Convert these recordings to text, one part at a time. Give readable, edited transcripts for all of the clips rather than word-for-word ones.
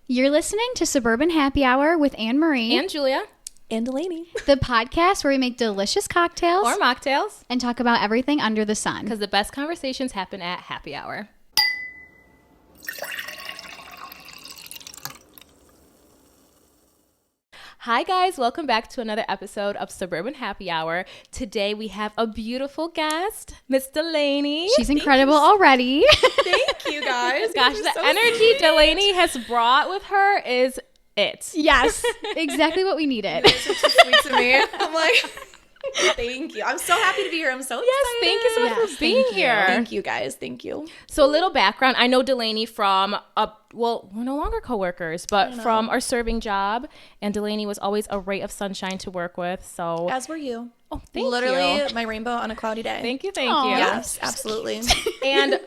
You're listening to Suburban Happy Hour with Anne-Marie and Julia and Delaney, the podcast where we make delicious cocktails or mocktails and talk about everything under the sun. Because the best conversations happen at happy hour. Hi guys, welcome back to another episode of Suburban Happy Hour. Today we have a beautiful guest, Miss Delaney. She's incredible already. Thank you guys. Gosh, the energy Delaney has brought with her is it. Yes, exactly what we needed. You guys are too sweet to me. I'm like, thank you. I'm so happy to be here. I'm so excited. Thank you so much for being here. Thank you guys. Thank you. So a little background. I know Delaney from we're no longer coworkers, but from our serving job. And Delaney was always a ray of sunshine to work with. So as were you. Oh, thank you. Literally my rainbow on a cloudy day. Thank you. Yes, absolutely. And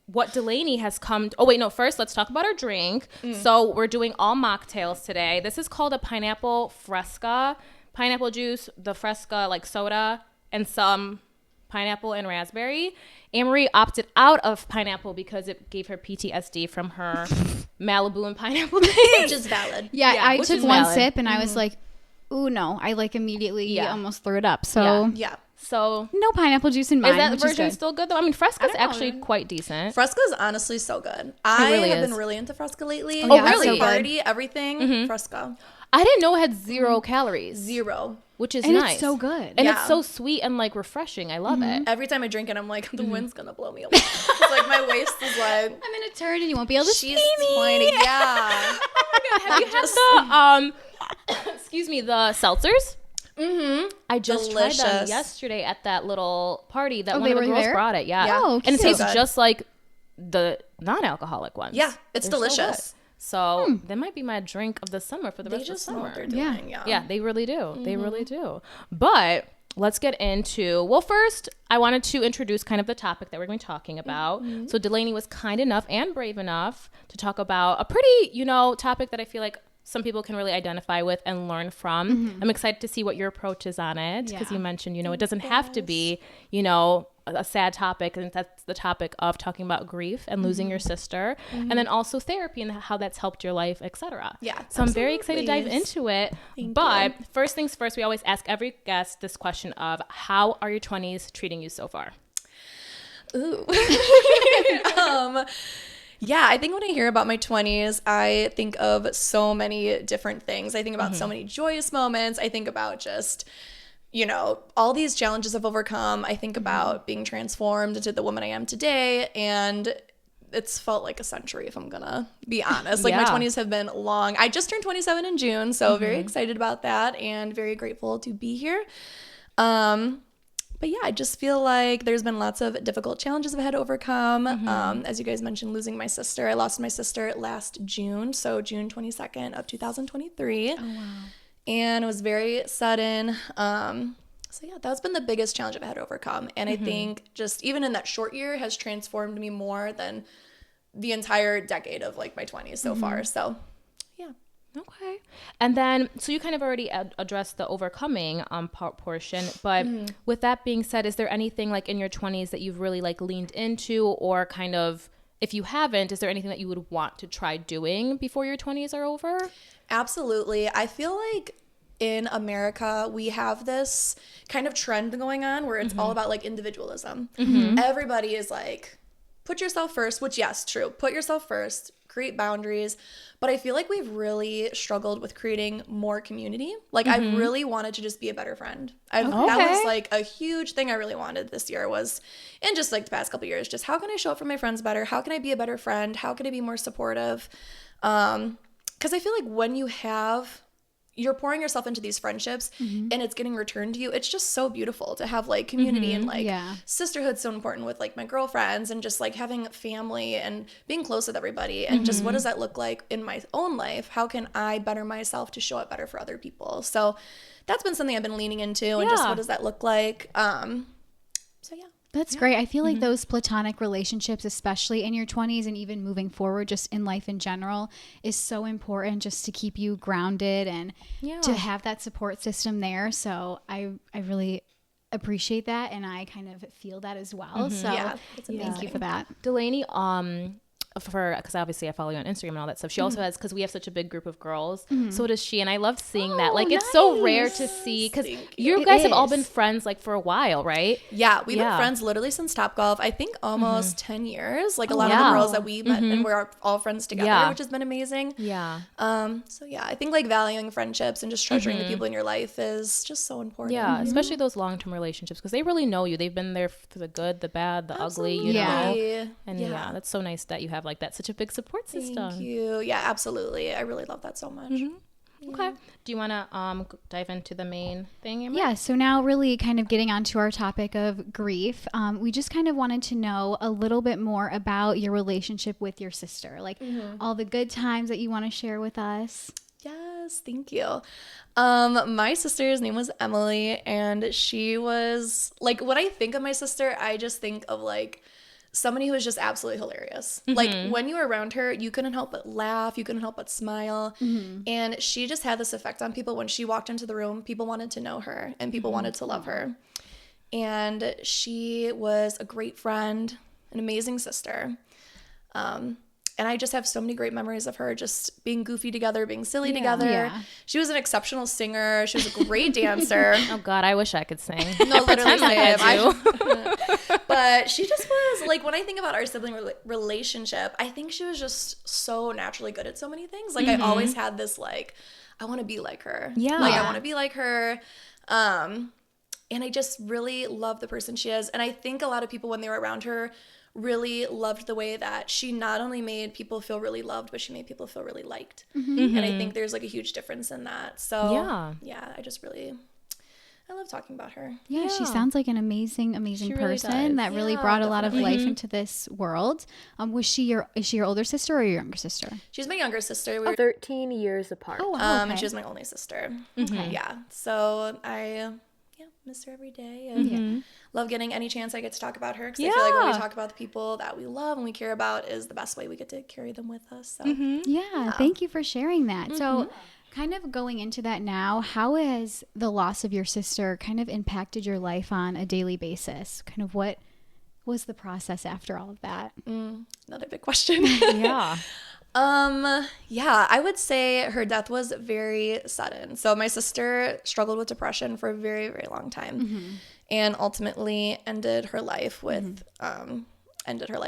what Delaney has come... first let's talk about our drink. So we're doing all mocktails today. This is called a pineapple fresca. Pineapple juice, the fresca like soda, and some pineapple and raspberry. Anne-Marie opted out of pineapple because it gave her PTSD from her Malibu and pineapple days. Which is valid. Yeah, I which took is one valid. sip and I was like, ooh, no. I like immediately almost threw it up. So Yeah. So no pineapple juice in mine. is that which version good. still good though? I mean, Fresca's I don't know, actually man. quite decent. Fresca is honestly so good. I really have is. been really into Fresca lately. Oh, yeah, Every so good. party, everything, Fresca. I didn't know it had 0 calories. 0. Which is And nice. it's so good. And Yeah. it's so sweet and like refreshing. I love it. Every time I drink it, I'm like, the wind's gonna blow me away. It's like my waist is like, I'm going to turn and you won't be able to she's see me. 20. Yeah. Have you had the excuse me, the seltzers? Mm-hmm. I just tried them Delicious. yesterday at that little party that one they of the were girls there? brought it. Yeah. Yeah. Oh, And it cute. tastes So good. just like the non-alcoholic ones. Yeah, it's They're so delicious. good. So that might be my drink of the summer for the They rest of just the know summer. what they're doing. Yeah. Yeah, they really do. They really do. But let's get into, well, first, I wanted to introduce kind of the topic that we're going to be talking about. So Delaney was kind enough and brave enough to talk about a pretty, topic that I feel like some people can really identify with and learn from. I'm excited to see what your approach is on it because Yeah. you mentioned, it doesn't have to be, a sad topic, and that's the topic of talking about grief and losing your sister, and then also therapy and how that's helped your life, etc. Yeah, So I'm very excited to dive absolutely. into it. Thank But first things first, we always ask every guest this question of how are your 20s treating you so far? Ooh. Yeah, I think when I hear about my 20s, I think of so many different things. I think about so many joyous moments. I think about just, all these challenges I've overcome. I think about being transformed into the woman I am today. And it's felt like a century, if I'm going to be honest. Like, my 20s have been long. I just turned 27 in June, so very excited about that and very grateful to be here. But yeah, I just feel like there's been lots of difficult challenges I've had to overcome. As you guys mentioned, losing my sister. I lost my sister last June, so June 22nd of 2023. Oh, wow. And it was very sudden. So yeah, that's been the biggest challenge I've had to overcome. And I think just even in that short year has transformed me more than the entire decade of like my 20s so far. So yeah. Okay. And then, so you kind of already addressed the overcoming portion, but with that being said, is there anything like in your 20s that you've really like leaned into, or kind of, if you haven't, is there anything that you would want to try doing before your 20s are over? Absolutely. I feel like in America, we have this kind of trend going on where it's all about like individualism. Everybody is like, put yourself first, which yes, true. Put yourself first, create boundaries. But I feel like we've really struggled with creating more community. Like I really wanted to just be a better friend. That was like a huge thing I really wanted this year was, and just like the past couple of years, just how can I show up for my friends better? How can I be a better friend? How can I be more supportive? Because I feel like when you're pouring yourself into these friendships and it's getting returned to you, it's just so beautiful to have like community and like sisterhood's so important with like my girlfriends and just like having family and being close with everybody and just what does that look like in my own life? How can I better myself to show up better for other people? So that's been something I've been leaning into and just what does that look like? So yeah. That's great. I feel like those platonic relationships, especially in your 20s and even moving forward just in life in general, is so important just to keep you grounded and to have that support system there. So I really appreciate that, and I kind of feel that as well. So Yeah, it's amazing. thank you for that. Delaney, because obviously I follow you on Instagram and all that stuff. She also has, because we have such a big group of girls, so does she, and I loved seeing that. Like, it's so rare to see, because you guys have all been friends like for a while, right? Yeah, we've been friends literally since Topgolf. I think almost 10 years. Like a lot of the girls that we met and we're all friends together, which has been amazing. Yeah. So yeah, I think like valuing friendships and just treasuring the people in your life is just so important. Yeah, especially those long-term relationships, because they really know you. They've been there for the good, the bad, the ugly, you know. And that's so nice that you have like that, such a big support system. Thank you. Yeah, absolutely. I really love that so much. Okay. Do you want to dive into the main thing, Amber? Yeah. So now really kind of getting onto our topic of grief, we just kind of wanted to know a little bit more about your relationship with your sister, like all the good times that you want to share with us. Yes, thank you. My sister's name was Emily, and she was like, when I think of my sister, I just think of like somebody who was just absolutely hilarious. Like when you were around her, you couldn't help but laugh, you couldn't help but smile. And she just had this effect on people. When she walked into the room, people wanted to know her and people wanted to love her. And she was a great friend, an amazing sister. And I just have so many great memories of her just being goofy together, being silly together. Yeah. She was an exceptional singer. She was a great dancer. Oh, God, I wish I could sing. No, literally, I do. But she just was, like, when I think about our sibling relationship, I think she was just so naturally good at so many things. Like, I always had this, like, I want to be like her. Yeah. Like, I want to be like her. And I just really love the person she is. And I think a lot of people, when they were around her, really loved the way that she not only made people feel really loved, but she made people feel really liked. And I think there's like a huge difference in that. So yeah, I love talking about her. Yeah, she sounds like an amazing person that really brought a lot of life into this world. Is she your older sister or your younger sister? She's my younger sister. We were 13 years apart. Oh, wow, okay. And she was my only sister. Yeah, so I miss her every day, and love getting any chance I get to talk about her, because I feel like when we talk about the people that we love and we care about is the best way we get to carry them with us. So thank you for sharing that. So kind of going into that now, how has the loss of your sister kind of impacted your life on a daily basis? Kind of what was the process after all of that? Another big question. I would say her death was very sudden. So my sister struggled with depression for a very, very long time, and ultimately ended her life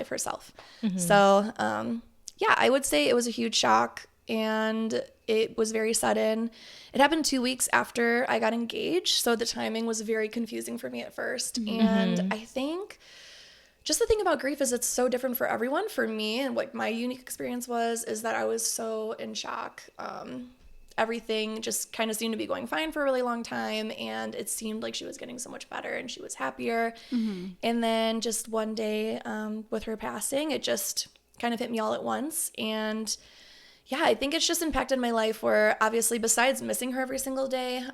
herself. So, I would say it was a huge shock, and it was very sudden. It happened 2 weeks after I got engaged, so the timing was very confusing for me at first. And I think just the thing about grief is it's so different for everyone. For me, and what my unique experience is that I was so in shock. Everything just kind of seemed to be going fine for a really long time, and it seemed like she was getting so much better and she was happier. And then just one day with her passing, it just kind of hit me all at once. And I think it's just impacted my life, where obviously besides missing her every single day,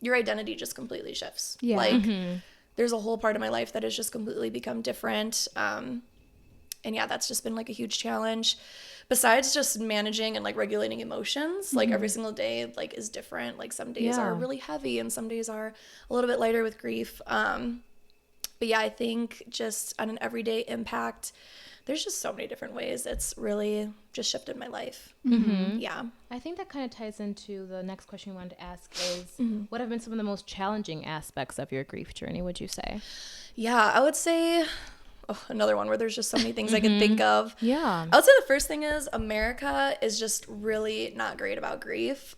your identity just completely shifts. There's a whole part of my life that has just completely become different. And that's just been like a huge challenge. Besides just managing and like regulating emotions, like every single day like is different. Like some days are really heavy and some days are a little bit lighter with grief. I think just on an everyday impact, there's just so many different ways it's really just shifted my life. I think that kind of ties into the next question we wanted to ask is, what have been some of the most challenging aspects of your grief journey, would you say? I would say another one where there's just so many things I can think of. I would say the first thing is America is just really not great about grief.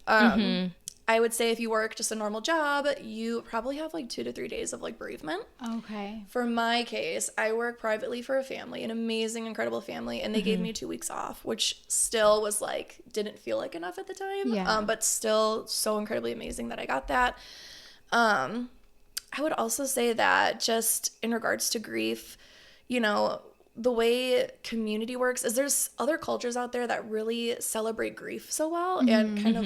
I would say if you work just a normal job, you probably have like 2 to 3 days of like bereavement. Okay. For my case, I work privately for a family, an amazing, incredible family, and they gave me 2 weeks off, which still was like, didn't feel like enough at the time, but still so incredibly amazing that I got that. I would also say that just in regards to grief, the way community works is there's other cultures out there that really celebrate grief so well and kind of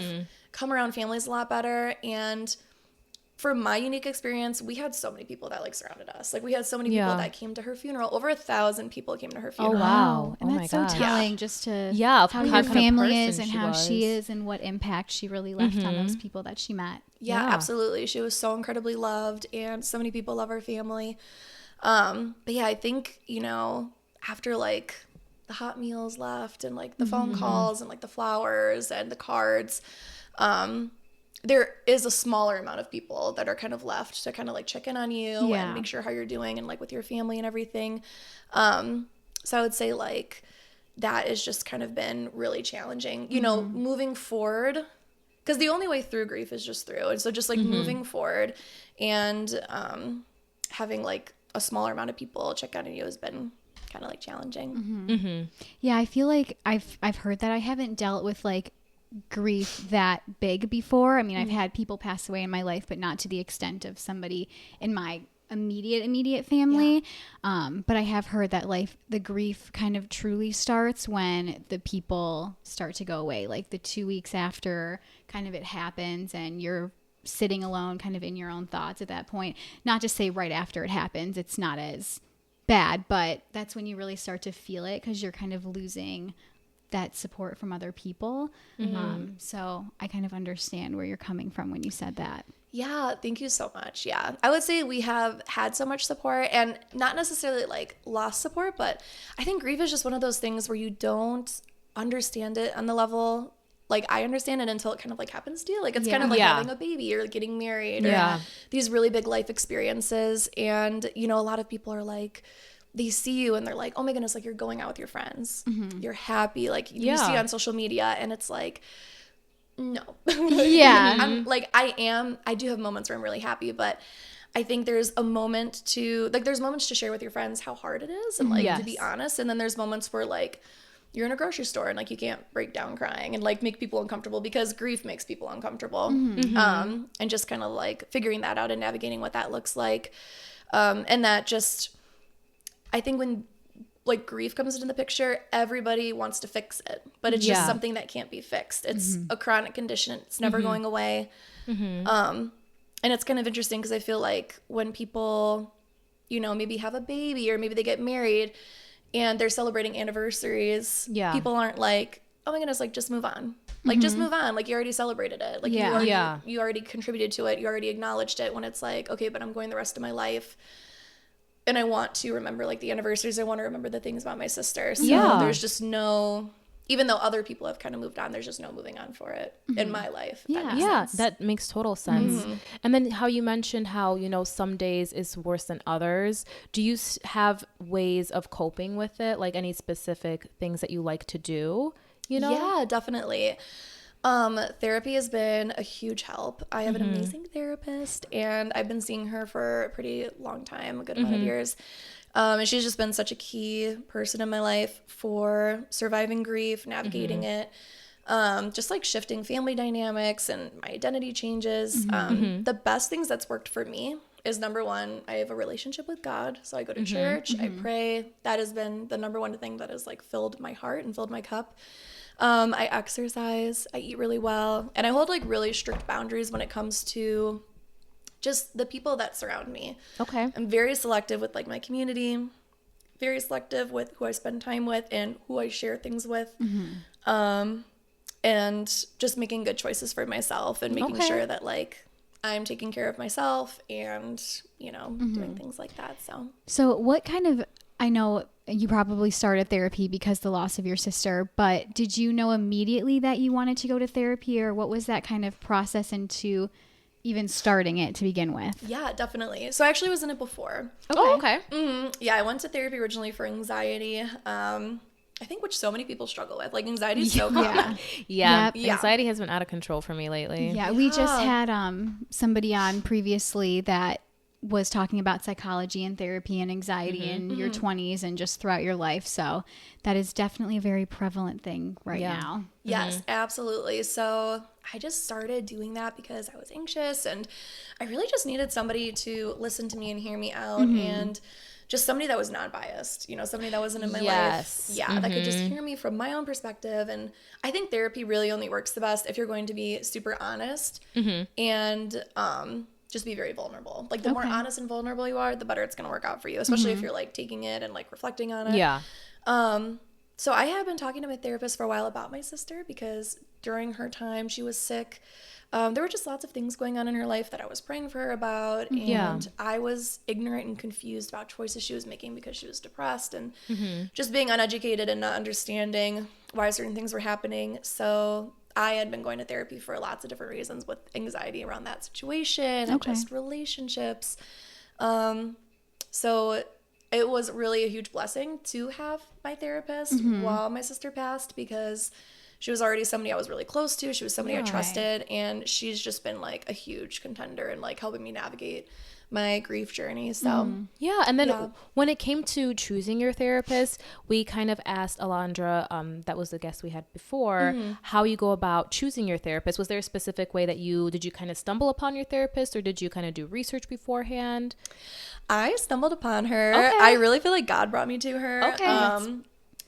come around families a lot better. And for my unique experience, we had so many people that like surrounded us. Like we had so many people that came to her funeral. Over 1,000 people came to her funeral. Oh wow! And that's so telling just to how your family is and how she is and what impact she really left on those people that she met. Yeah, absolutely. She was so incredibly loved, and so many people love her family. I think after like the hot meals left and like the phone calls and like the flowers and the cards. There is a smaller amount of people that are kind of left to kind of like check in on you and make sure how you're doing and like with your family and everything. So I would say like that has just kind of been really challenging, you know, moving forward, because the only way through grief is just through. And so just like moving forward and having like a smaller amount of people check on you has been kind of like challenging. Yeah, I feel like I've heard that. I haven't dealt with like grief that big before. I mean, I've had people pass away in my life, but not to the extent of somebody in my immediate family. But I have heard that like the grief kind of truly starts when the people start to go away, like the 2 weeks after kind of it happens and you're sitting alone kind of in your own thoughts at that point. Not to say right after it happens, it's not as bad, but that's when you really start to feel it because you're kind of losing that support from other people. So I kind of understand where you're coming from when you said that. Yeah, thank you so much. Yeah, I would say we have had so much support and not necessarily like lost support, but I think grief is just one of those things where you don't understand it on the level like I understand it until it kind of like happens to you. Like it's kind of like having a baby or getting married or these really big life experiences. And, you know, a lot of people are like, they see you and they're like, oh my goodness, like you're going out with your friends. You're happy. Like you see it on social media and it's like, no. I'm like, I do have moments where I'm really happy, but I think there's a moment to like, there's moments to share with your friends how hard it is and like to be honest. And then there's moments where like you're in a grocery store and like you can't break down crying and like make people uncomfortable because grief makes people uncomfortable. And just kind of like figuring that out and navigating what that looks like. And that just, I think when like grief comes into the picture, everybody wants to fix it, but it's just something that can't be fixed. It's a chronic condition. It's never going away. And it's kind of interesting because I feel like when people, you know, maybe have a baby or maybe they get married and they're celebrating anniversaries, people aren't like, oh my goodness, like just move on. Like just move on. Like you already celebrated it. Like you already contributed to it. You already acknowledged it. When it's like, okay, but I'm going the rest of my life and I want to remember like the anniversaries. I want to remember the things about my sister. So there's just no, even though other people have kind of moved on, there's just no moving on for it in my life. That makes total sense. And then how you mentioned how, you know, some days is worse than others. Do you have ways of coping with it? Like any specific things that you like to do, you know? Yeah, definitely. Therapy has been a huge help. I have an amazing therapist and I've been seeing her for a pretty long time, a good amount of years. And she's just been such a key person in my life for surviving grief, navigating it, just like shifting family dynamics and my identity changes. The best things that's worked for me is number one, I have a relationship with God. So I go to church, I pray. That has been the number one thing that has like filled my heart and filled my cup. I exercise, I eat really well, and I hold like really strict boundaries when it comes to just the people that surround me. Okay. I'm very selective with like my community, very selective with who I spend time with and who I share things with. And just making good choices for myself and making sure that like I'm taking care of myself and, you know, doing things like that. So what kind of, I know you probably started therapy because the loss of your sister, but did you know immediately that you wanted to go to therapy, or what was that kind of process into even starting it to begin with? Yeah, definitely. So I actually was in it before. Okay. Yeah, I went to therapy originally for anxiety. I think which so many people struggle with. Like anxiety is so common. Anxiety has been out of control for me lately. Yeah, we just had somebody on previously that was talking about psychology and therapy and anxiety in your 20s and just throughout your life. So that is definitely a very prevalent thing right now. Yes, absolutely. So I just started doing that because I was anxious and I really just needed somebody to listen to me and hear me out and just somebody that was non-biased, you know, somebody that wasn't in my life. Yeah, that could just hear me from my own perspective. And I think therapy really only works the best if you're going to be super honest and just be very vulnerable. Like the more honest and vulnerable you are, the better it's going to work out for you, especially if you're like taking it and like reflecting on it. So I had been talking to my therapist for a while about my sister because during her time she was sick. There were just lots of things going on in her life that I was praying for her about. And I was ignorant and confused about choices she was making because she was depressed and just being uneducated and not understanding why certain things were happening. So I had been going to therapy for lots of different reasons with anxiety around that situation and just relationships. So it was really a huge blessing to have my therapist while my sister passed because she was already somebody I was really close to. She was somebody I trusted, and she's just been like a huge contender in like helping me navigate my grief journey. So and then when it came to choosing your therapist, we kind of asked Alondra, that was the guest we had before, how you go about choosing your therapist. Was there a specific way that did you kind of stumble upon your therapist, or did you kind of do research beforehand? I stumbled upon her. Okay. I really feel like God brought me to her. Okay.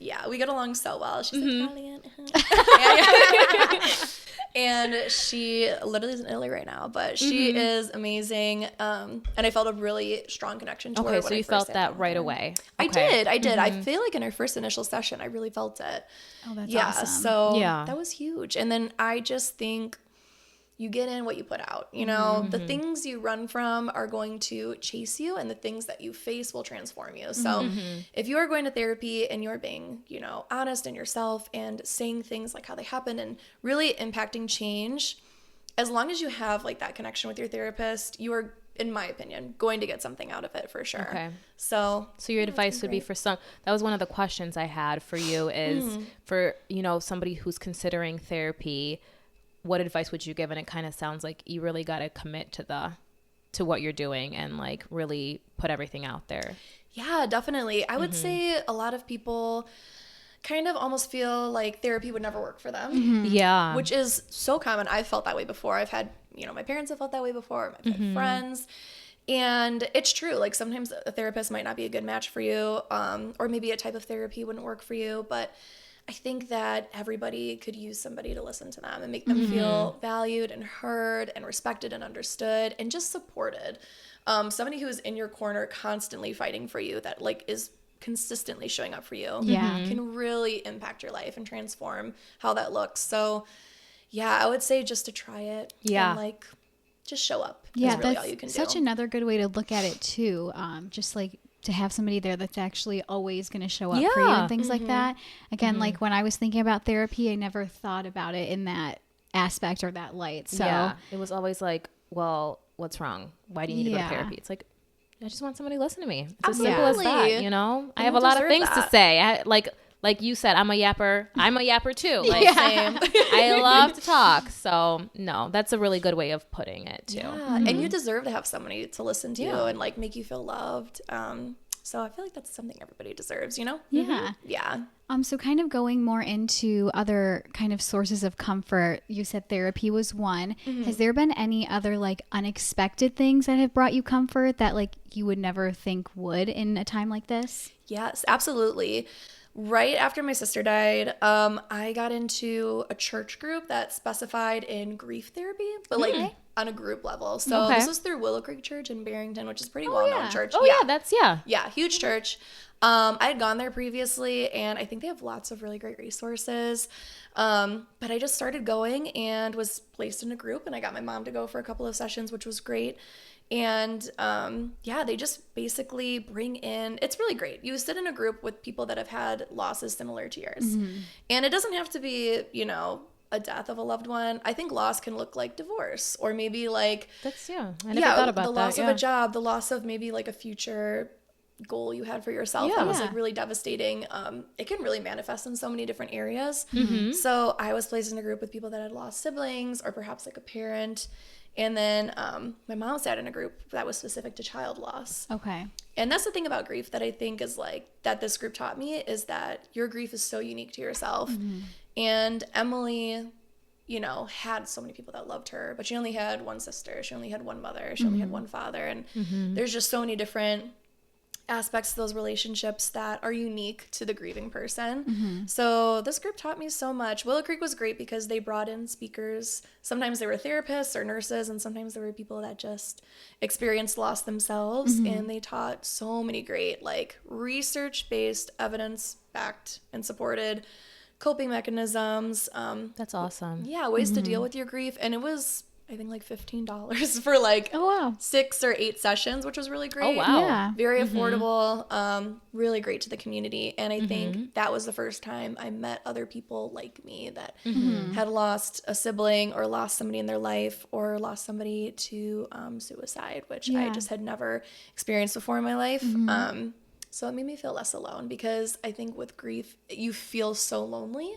Yeah, we get along so well. She's Italian. And she literally is in Italy right now, but she is amazing. And I felt a really strong connection to her. Okay, so you felt that right away. I did. I feel like in our first initial session, I really felt it. Oh, that's awesome. So that was huge. And then I just think you get in what you put out. You know, the things you run from are going to chase you, and the things that you face will transform you. So if you are going to therapy and you're being, you know, honest in yourself and saying things like how they happen and really impacting change, as long as you have like that connection with your therapist, you are, in my opinion, going to get something out of it for sure. Okay. So your advice would be for that was one of the questions I had for you is for, you know, somebody who's considering therapy, what advice would you give? And it kind of sounds like you really got to commit to what you're doing and like really put everything out there. Yeah, definitely. I would say a lot of people kind of almost feel like therapy would never work for them. Yeah. Which is so common. I've felt that way before. I've had, you know, my parents have felt that way before. I've had friends. And it's true. Like sometimes a therapist might not be a good match for you, or maybe a type of therapy wouldn't work for you. But I think that everybody could use somebody to listen to them and make them feel valued and heard and respected and understood and just supported. Somebody who is in your corner constantly fighting for you, that like is consistently showing up for you, can really impact your life and transform how that looks. So yeah, I would say just to try it. And like just show up. Yeah, really that's all you can such do. another good way to look at it too. Just like to have somebody there that's actually always going to show up for you and things like that. Again, like when I was thinking about therapy, I never thought about it in that aspect or that light. So it was always like, well, what's wrong? Why do you need to go to therapy? It's like, I just want somebody to listen to me. It's as simple as that, you know? I have a lot of things to say. Like you said, I'm a yapper. I'm a yapper too. Like, same. I love to talk. So no, that's a really good way of putting it too. Yeah. And you deserve to have somebody to listen to and like make you feel loved. So I feel like that's something everybody deserves, you know? Yeah. Yeah. So kind of going more into other kind of sources of comfort, you said therapy was one. Has there been any other like unexpected things that have brought you comfort that like you would never think would in a time like this? Yes, absolutely. Right after my sister died, I got into a church group that specified in grief therapy, but like on a group level. So this was through Willow Creek Church in Barrington, which is a pretty well-known church. Yeah, huge church. I had gone there previously, and I think they have lots of really great resources. But I just started going and was placed in a group, and I got my mom to go for a couple of sessions, which was great. And they just basically bring in, it's really great. You sit in a group with people that have had losses similar to yours. And it doesn't have to be, you know, a death of a loved one. I think loss can look like divorce, or maybe like I never thought about the loss of a job, the loss of maybe like a future goal you had for yourself that was like really devastating. It can really manifest in so many different areas. So I was placed in a group with people that had lost siblings or perhaps like a parent. And then my mom sat in a group that was specific to child loss. Okay. And that's the thing about grief that I think is like that this group taught me, is that your grief is so unique to yourself. And Emily, you know, had so many people that loved her, but she only had one sister. She only had one mother. She only had one father. And there's just so many different aspects of those relationships that are unique to the grieving person. So this group taught me so much. Willow Creek was great because they brought in speakers. Sometimes they were therapists or nurses, and sometimes there were people that just experienced loss themselves. And they taught so many great, like, research-based, evidence-backed and supported coping mechanisms. That's awesome. Yeah, ways to deal with your grief. And it was, I think, like $15 for like 6 or 8 sessions, which was really great. Oh, wow. Yeah. Very affordable, really great to the community. And I think that was the first time I met other people like me that had lost a sibling or lost somebody in their life or lost somebody to suicide, which I just had never experienced before in my life. So it made me feel less alone, because I think with grief, you feel so lonely,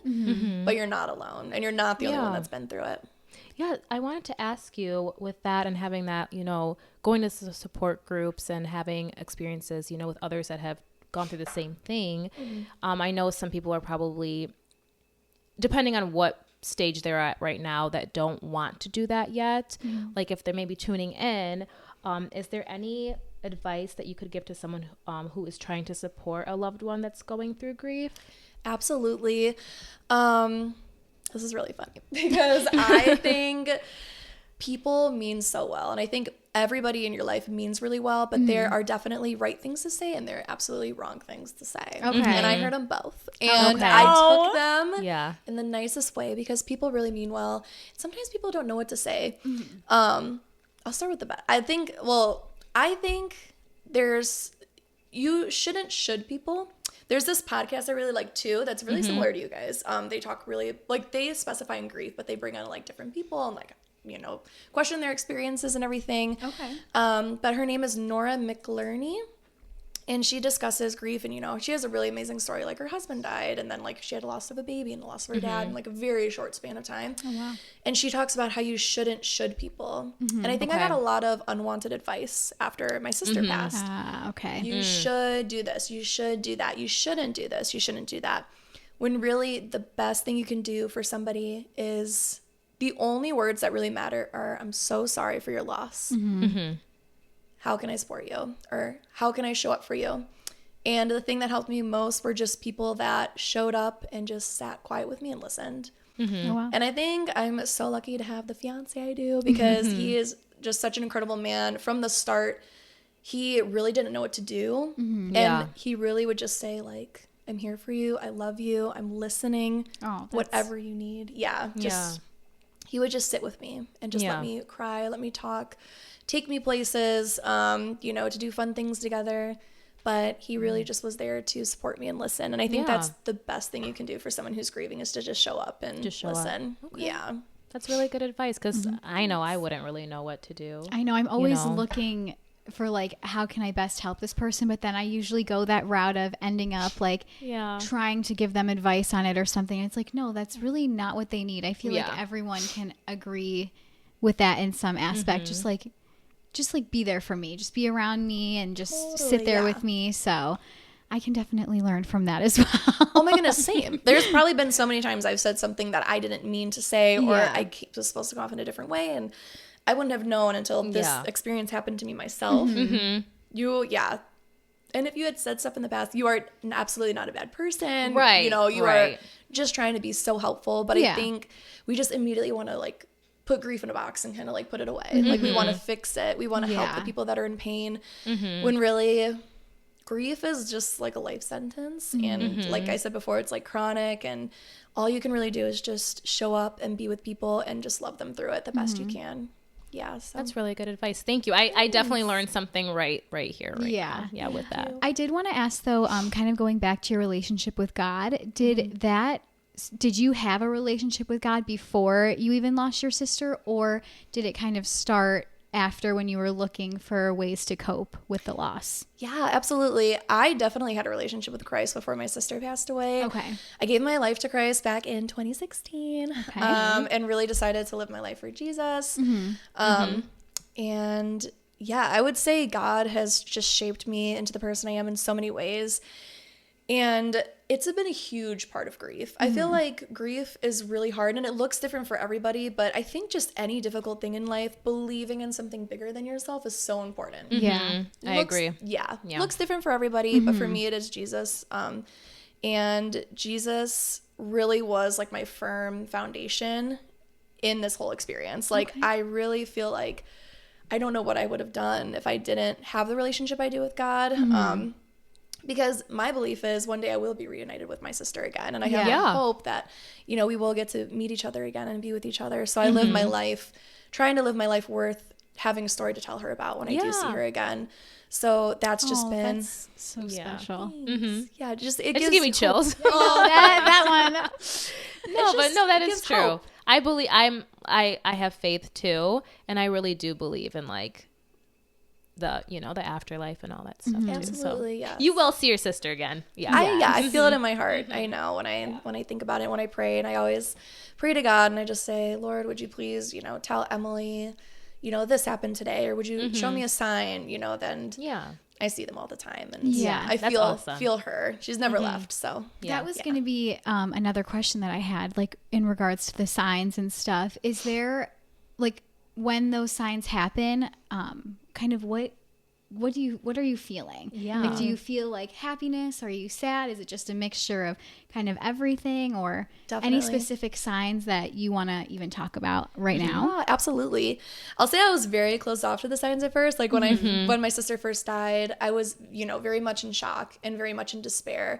but you're not alone, and you're not the only one that's been through it. Yeah, I wanted to ask you, with that and having that, you know, going to support groups and having experiences, you know, with others that have gone through the same thing. I know some people are probably, depending on what stage they're at right now, that don't want to do that yet. Like if they're maybe tuning in, is there any advice that you could give to someone who is trying to support a loved one that's going through grief? Absolutely. This is really funny because I think people mean so well. And I think everybody in your life means really well, but there are definitely right things to say and there are absolutely wrong things to say. And I heard them both. And I took them in the nicest way because people really mean well. Sometimes people don't know what to say. I'll start with the bad. I think should people. There's this podcast I really like too that's really similar to you guys. They talk really, like, they specify in grief, but they bring on like different people and like, you know, question their experiences and everything. But her name is Nora McLerney, and she discusses grief, and, you know, she has a really amazing story. Like, her husband died, and then like she had a loss of a baby and a loss of her dad in like a very short span of time. And she talks about how you should people. And I think I got a lot of unwanted advice after my sister passed. You should do this, you should do that, you shouldn't do this, you shouldn't do that. When really the best thing you can do for somebody is, the only words that really matter are, I'm so sorry for your loss. How can I support you? Or how can I show up for you? And the thing that helped me most were just people that showed up and just sat quiet with me and listened. And I think I'm so lucky to have the fiance I do, because he is just such an incredible man. From the start, he really didn't know what to do. And he really would just say, like, I'm here for you. I love you. I'm listening. Whatever you need. He would just sit with me and just let me cry, let me talk, take me places, you know, to do fun things together. But he really just was there to support me and listen. And I think that's the best thing you can do for someone who's grieving, is to just show up and listen. That's really good advice, because I know I wouldn't really know what to do. I know. I'm always looking for, like, how can I best help this person? But then I usually go that route of ending up like trying to give them advice on it or something. And it's like, no, that's really not what they need. I feel like everyone can agree with that in some aspect. Just like be there for me, just be around me and just sit there with me. So I can definitely learn from that as well. Oh my goodness, same. There's probably been so many times I've said something that I didn't mean to say, or I was supposed to go off in a different way, and I wouldn't have known until this experience happened to me myself. And if you had said stuff in the past, you are absolutely not a bad person. You know, you are just trying to be so helpful. But I think we just immediately want to, like, put grief in a box and kind of like put it away. Like, we want to fix it. We want to help the people that are in pain, when really grief is just like a life sentence. And like I said before, it's like chronic, and all you can really do is just show up and be with people and just love them through it the best you can. So that's really good advice. Thank you. I definitely learned something right here. Now. With that. I did want to ask though, kind of going back to your relationship with God, did you have a relationship with God before you even lost your sister, or did it kind of start after, when you were looking for ways to cope with the loss? Yeah, absolutely. I definitely had a relationship with Christ before my sister passed away. I gave my life to Christ back in 2016, and really decided to live my life for Jesus. And yeah, I would say God has just shaped me into the person I am in so many ways. And it's been a huge part of grief. I feel like grief is really hard and it looks different for everybody, but I think just any difficult thing in life, believing in something bigger than yourself is so important. Yeah. I agree. Yeah. Looks different for everybody, but for me it is Jesus. And Jesus really was like my firm foundation in this whole experience. Like I really feel like I don't know what I would have done if I didn't have the relationship I do with God. Because my belief is one day I will be reunited with my sister again. And I have hope that, you know, we will get to meet each other again and be with each other. So I live my life, trying to live my life worth having a story to tell her about when I do see her again. So that's just been that's so special. Yeah, just It just gave me chills. Oh, that one. That is true. Hope. I believe I have faith too, and I really do believe in like the afterlife and all that stuff too. Absolutely, so you will see your sister again. I feel it in my heart. I know when I think about it, when I pray, and I always pray to God and I just say, Lord, would you please, tell Emily, this happened today, or would you show me a sign, then I see them all the time, and I feel her. She's never left. So that was going to be another question that I had, like in regards to the signs and stuff. Is there, like, when those signs happen, kind of what are you feeling? Like, do you feel like happiness? Are you sad? Is it just a mixture of kind of everything, or any specific signs that you want to even talk about right now? Yeah, absolutely. I'll say I was very closed off to the signs at first. Like when my sister first died, I was, very much in shock and very much in despair.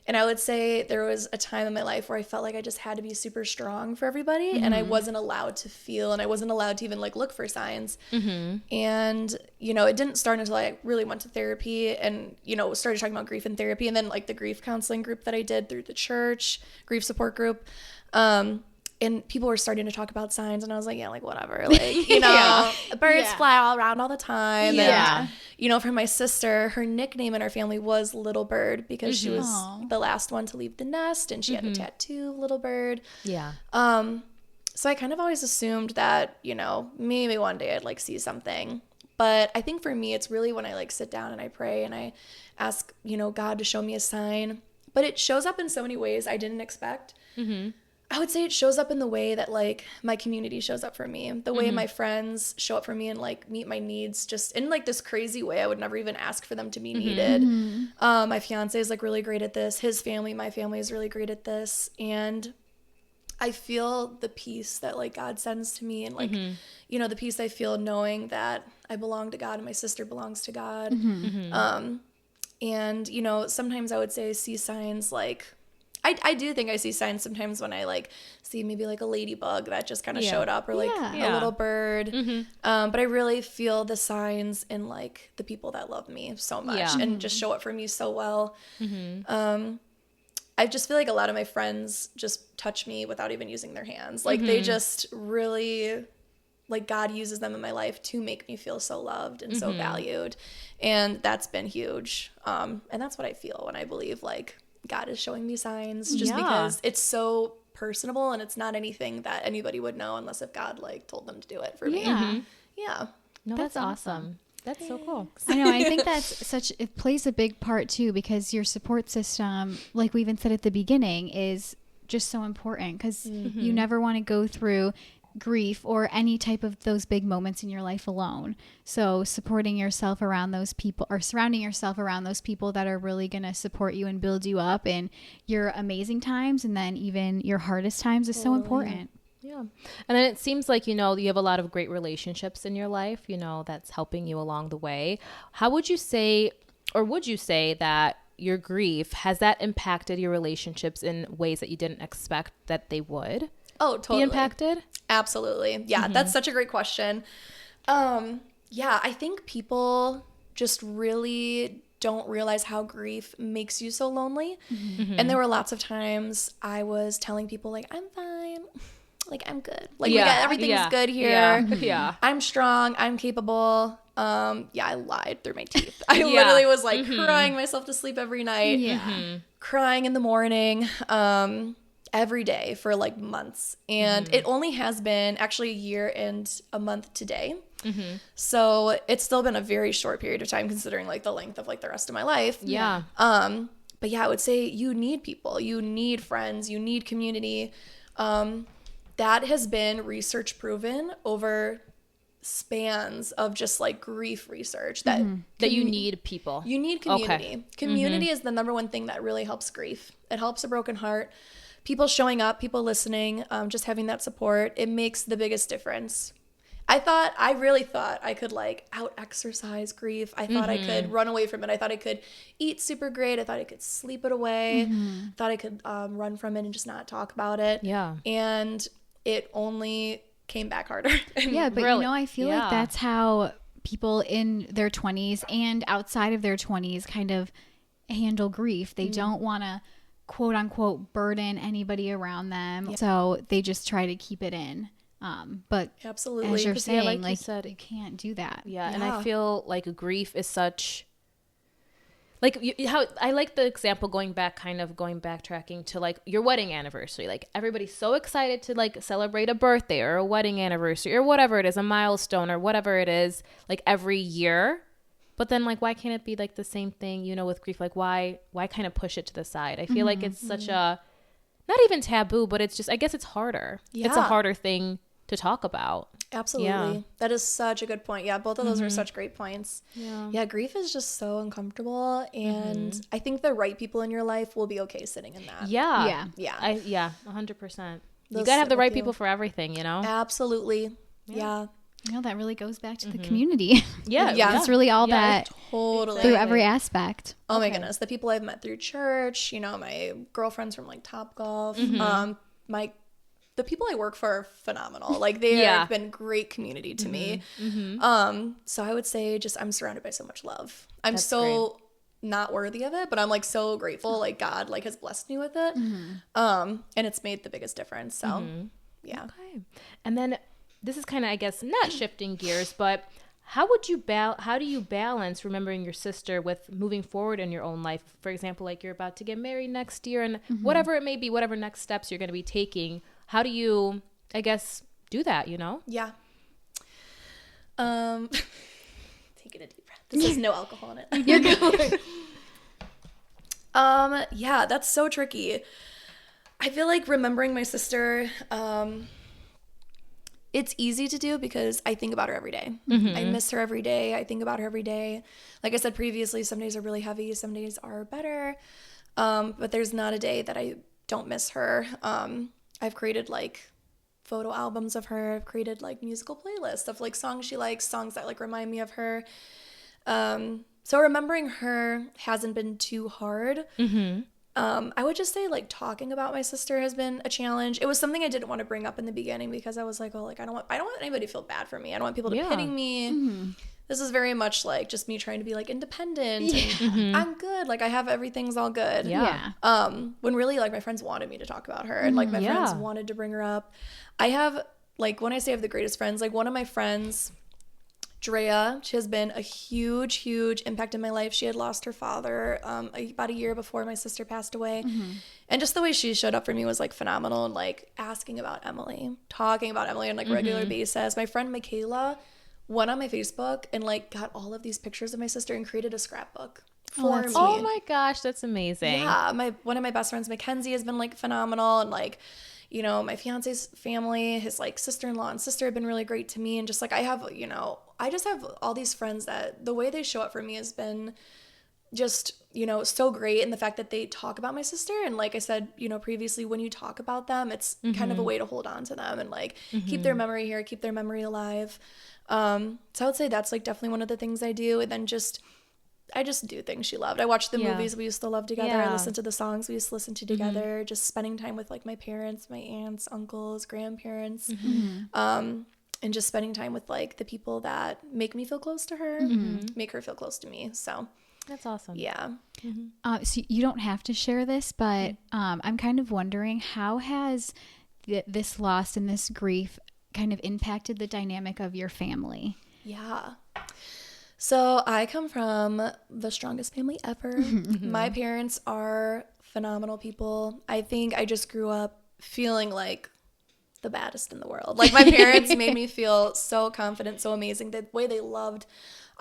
And I would say there was a time in my life where I felt like I just had to be super strong for everybody, and I wasn't allowed to feel, and I wasn't allowed to even like look for signs. And, it didn't start until I really went to therapy and, started talking about grief in therapy, and then like the grief counseling group that I did through the church, grief support group. And people were starting to talk about signs, and I was like, yeah, like whatever. Like, birds fly all around all the time. Yeah. And, for my sister, her nickname in our family was Little Bird because she was the last one to leave the nest, and she had a tattoo of Little Bird. Yeah. So I kind of always assumed that, maybe one day I'd like see something. But I think for me, it's really when I like sit down and I pray and I ask, God to show me a sign. But it shows up in so many ways I didn't expect. I would say it shows up in the way that like my community shows up for me, the way my friends show up for me and like meet my needs just in like this crazy way I would never even ask for them to be needed. My fiance is like really great at this. His family, my family is really great at this. And I feel the peace that like God sends to me, and like, the peace I feel knowing that I belong to God and my sister belongs to God. And, sometimes I would say see signs like, I do think I see signs sometimes when I like see maybe like a ladybug that just kind of showed up, or like a little bird. But I really feel the signs in like the people that love me so much and just show up for me so well. I just feel like a lot of my friends just touch me without even using their hands. Like they just really, like God uses them in my life to make me feel so loved and so valued. And that's been huge. And that's what I feel when I believe like God is showing me signs, just because it's so personable and it's not anything that anybody would know unless if God like told them to do it for me. Yeah. No, that's awesome. That's so cool. I know. I think it plays a big part too, because your support system, like we even said at the beginning, is just so important, because you never want to go through grief or any type of those big moments in your life alone. So supporting yourself around those people, or surrounding yourself around those people that are really going to support you and build you up in your amazing times, and then even your hardest times, is so important. Yeah. And then it seems like, you have a lot of great relationships in your life, that's helping you along the way. How would you say, or would you say that your grief, has that impacted your relationships in ways that you didn't expect that they would? Oh, totally. Be impacted? Absolutely. Yeah, that's such a great question. I think people just really don't realize how grief makes you so lonely. And there were lots of times I was telling people like, I'm fine. Like, I'm good. Like, everything's good here. Yeah. I'm strong. I'm capable. I lied through my teeth. I literally was like crying myself to sleep every night. Crying in the morning. Every day for like months, and it only has been actually a year and a month today. So it's still been a very short period of time considering like the length of like the rest of my life. But yeah, I would say you need people, you need friends, you need community. That has been research proven over spans of just like grief research that you need people. You need community. Okay. Community is the number one thing that really helps grief. It helps a broken heart. People showing up, people listening, just having that support, it makes the biggest difference. I really thought I could like out exercise grief. I thought I could run away from it. I thought I could eat super great. I thought I could sleep it away. Thought I could run from it and just not talk about it. Yeah. And it only came back harder. Yeah, but really, I feel like that's how people in their 20s and outside of their 20s kind of handle grief. They don't want to quote unquote burden anybody around them. Yeah. So they just try to keep it in. But absolutely, as you're saying, like like you said, you can't do that. Yeah, and I feel like grief is such like how I like the example backtracking to like your wedding anniversary. Like everybody's so excited to like celebrate a birthday or a wedding anniversary or whatever it is, a milestone or whatever it is, like every year. But then like why can't it be like the same thing, with grief? Like why kind of push it to the side? I feel like it's such a not even taboo, but it's just I guess it's harder. Yeah. It's a harder thing to talk about. Absolutely. Yeah. That is such a good point. Yeah, both of those are such great points. Yeah, grief is just so uncomfortable, and I think the right people in your life will be okay sitting in that. Yeah. 100%. You gotta have the right people for everything, Absolutely. Yeah. That really goes back to the community. Yeah. It's really all that totally through every aspect. Oh my goodness, the people I've met through church, my girlfriends from like Topgolf, the people I work for are phenomenal. Like they have been great community to me. So I would say just I'm surrounded by so much love. I'm great. Not worthy of it, but I'm like so grateful. Like God like has blessed me with it. And it's made the biggest difference. So yeah. Okay. And then this is kind of I guess not shifting gears, but how do you balance remembering your sister with moving forward in your own life? For example, like you're about to get married next year and whatever it may be, whatever next steps you're going to be taking. How do you, I guess, do that, Yeah. Taking a deep breath. This has no alcohol in it. You're good. Yeah, that's so tricky. I feel like remembering my sister, it's easy to do because I think about her every day. I miss her every day. I think about her every day. Like I said previously, some days are really heavy. Some days are better. But there's not a day that I don't miss her. I've created like photo albums of her. I've created like musical playlists of like songs she likes, songs that like remind me of her. So remembering her hasn't been too hard. I would just say like talking about my sister has been a challenge. It was something I didn't want to bring up in the beginning because I was like, oh, like I don't want anybody to feel bad for me. I don't want people to pity me. This is very much like just me trying to be like independent and I'm good. Like I have everything's all good. Yeah. When really like my friends wanted me to talk about her and like my friends wanted to bring her up. I have like when I say I have the greatest friends, like one of my friends, Drea, she has been a huge, huge impact in my life. She had lost her father about a year before my sister passed away. And just the way she showed up for me was like phenomenal and like asking about Emily, talking about Emily on like a regular basis. My friend Michaela went on my Facebook and like got all of these pictures of my sister and created a scrapbook for me. Oh my gosh, that's amazing. Yeah, one of my best friends, Mackenzie, has been like phenomenal, and like my fiance's family, his like sister-in-law and sister have been really great to me, and just like I just have all these friends that the way they show up for me has been just so great, and the fact that they talk about my sister, and like I said previously, when you talk about them, it's kind of a way to hold on to them and like keep their memory here, keep their memory alive. So I would say that's like definitely one of the things I do. And then I just do things she loved. I watched the movies we used to love together. I listened to the songs we used to listen to together. Just spending time with like my parents, my aunts, uncles, grandparents, and just spending time with like the people that make me feel close to her, make her feel close to me. So that's awesome. Yeah. So you don't have to share this, but I'm kind of wondering, how has this loss and this grief kind of impacted the dynamic of your family? Yeah. So I come from the strongest family ever. My parents are phenomenal people. I think I just grew up feeling like the baddest in the world. Like my parents made me feel so confident, so amazing. The way they loved